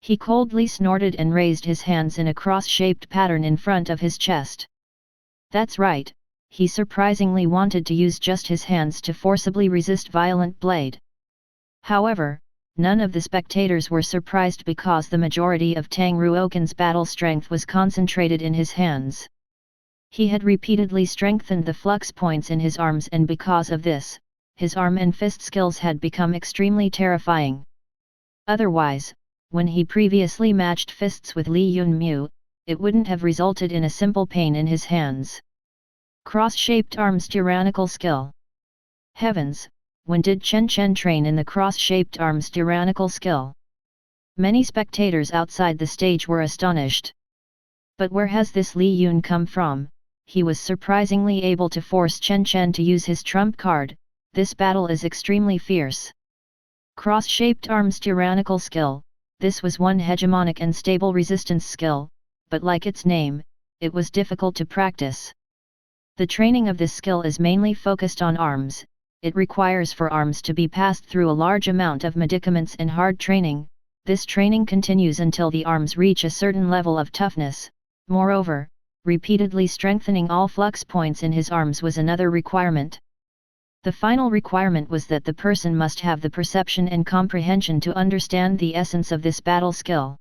He coldly snorted and raised his hands in a cross-shaped pattern in front of his chest. That's right, he surprisingly wanted to use just his hands to forcibly resist Violent Blade. However, none of the spectators were surprised because the majority of Tang Ruokan's battle strength was concentrated in his hands. He had repeatedly strengthened the flux points in his arms and because of this, his arm and fist skills had become extremely terrifying. Otherwise, when he previously matched fists with Li Yunmu, it wouldn't have resulted in a simple pain in his hands. Cross-shaped arms tyrannical skill. Heavens, when did Chen Chen train in the cross-shaped arms tyrannical skill? Many spectators outside the stage were astonished. But where has this Li Yun come from? He was surprisingly able to force Chen Chen to use his trump card. This battle is extremely fierce. Cross-shaped arms tyrannical skill, this was one hegemonic and stable resistance skill, but like its name, it was difficult to practice. The training of this skill is mainly focused on arms. It requires for arms to be passed through a large amount of medicaments and hard training. This training continues until the arms reach a certain level of toughness. Moreover, repeatedly strengthening all flux points in his arms was another requirement. The final requirement was that the person must have the perception and comprehension to understand the essence of this battle skill.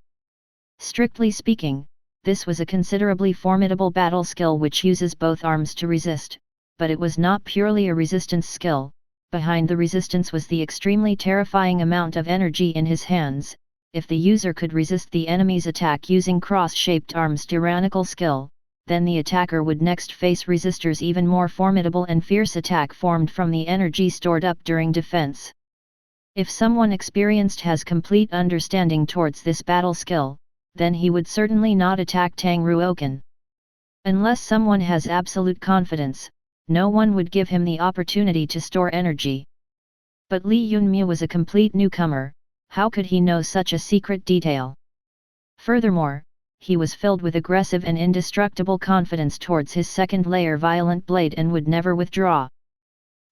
Strictly speaking, this was a considerably formidable battle skill which uses both arms to resist, but it was not purely a resistance skill. Behind the resistance was the extremely terrifying amount of energy in his hands. If the user could resist the enemy's attack using cross-shaped arms tyrannical skill, then the attacker would next face resistors even more formidable and fierce attack formed from the energy stored up during defense. If someone experienced has complete understanding towards this battle skill, then he would certainly not attack Tang Ruokan. Unless someone has absolute confidence, no one would give him the opportunity to store energy. But Li Yunmu was a complete newcomer. How could he know such a secret detail? Furthermore, he was filled with aggressive and indestructible confidence towards his second layer Violent Blade and would never withdraw.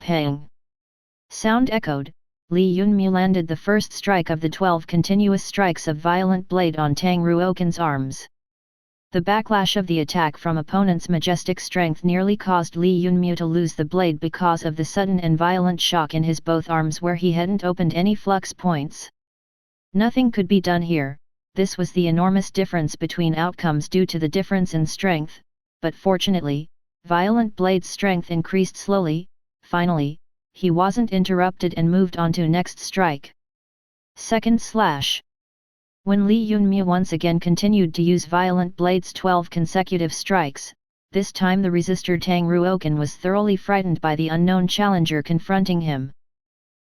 Pang! Sound echoed. Li Yunmu landed the first strike of the 12 continuous strikes of Violent Blade on Tang Ruokan's arms. The backlash of the attack from opponent's majestic strength nearly caused Li Yunmu to lose the blade because of the sudden and violent shock in his both arms where he hadn't opened any flux points. Nothing could be done here. This was the enormous difference between outcomes due to the difference in strength, but fortunately, Violent Blade's strength increased slowly. Finally, he wasn't interrupted and moved on to next strike. Second slash. When Li Yunmu once again continued to use Violent Blade's 12 consecutive strikes, this time the resistor Tang Ruokan was thoroughly frightened by the unknown challenger confronting him.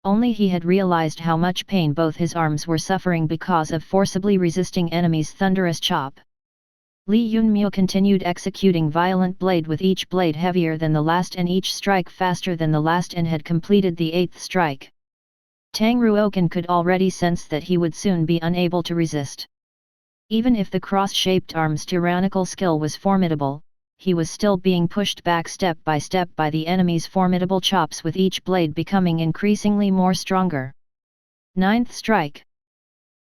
Only he had realized how much pain both his arms were suffering because of forcibly resisting enemy's thunderous chop. Li Yunmyo continued executing violent blade with each blade heavier than the last and each strike faster than the last and had completed the 8th strike. Tang Ruokan could already sense that he would soon be unable to resist. Even if the cross-shaped arm's tyrannical skill was formidable, he was still being pushed back step by the enemy's formidable chops with each blade becoming increasingly more stronger. 9th strike.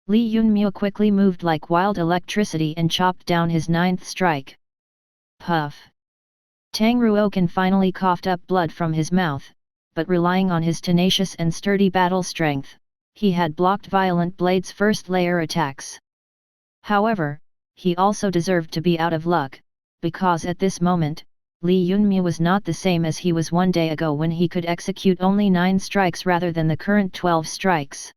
Li Yunmyo quickly moved like wild electricity and chopped down his 9th strike. Puff! Tang Ruokan finally coughed up blood from his mouth, but relying on his tenacious and sturdy battle strength, he had blocked Violent Blade's first layer attacks. However, he also deserved to be out of luck, because at this moment, Li Yunmyo was not the same as he was one day ago when he could execute only 9 strikes rather than the current 12 strikes.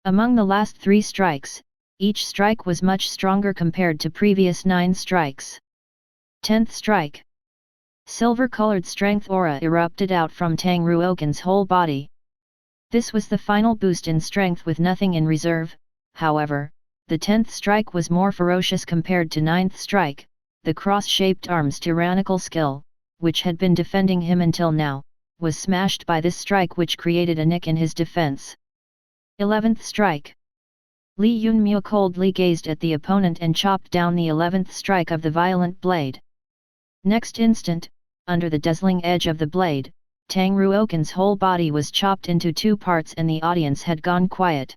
Among the last 3 strikes, each strike was much stronger compared to previous 9 strikes. 10th strike. Silver-colored strength aura erupted out from Tang Ruokan's whole body. This was the final boost in strength with nothing in reserve. However, the 10th strike was more ferocious compared to 9th strike. The cross-shaped arm's tyrannical skill, which had been defending him until now, was smashed by this strike which created a nick in his defense. 11th strike. Li Yunmyo coldly gazed at the opponent and chopped down the 11th strike of the violent blade. Next instant, under the dazzling edge of the blade, Tang Ruokan's whole body was chopped into 2 parts and the audience had gone quiet.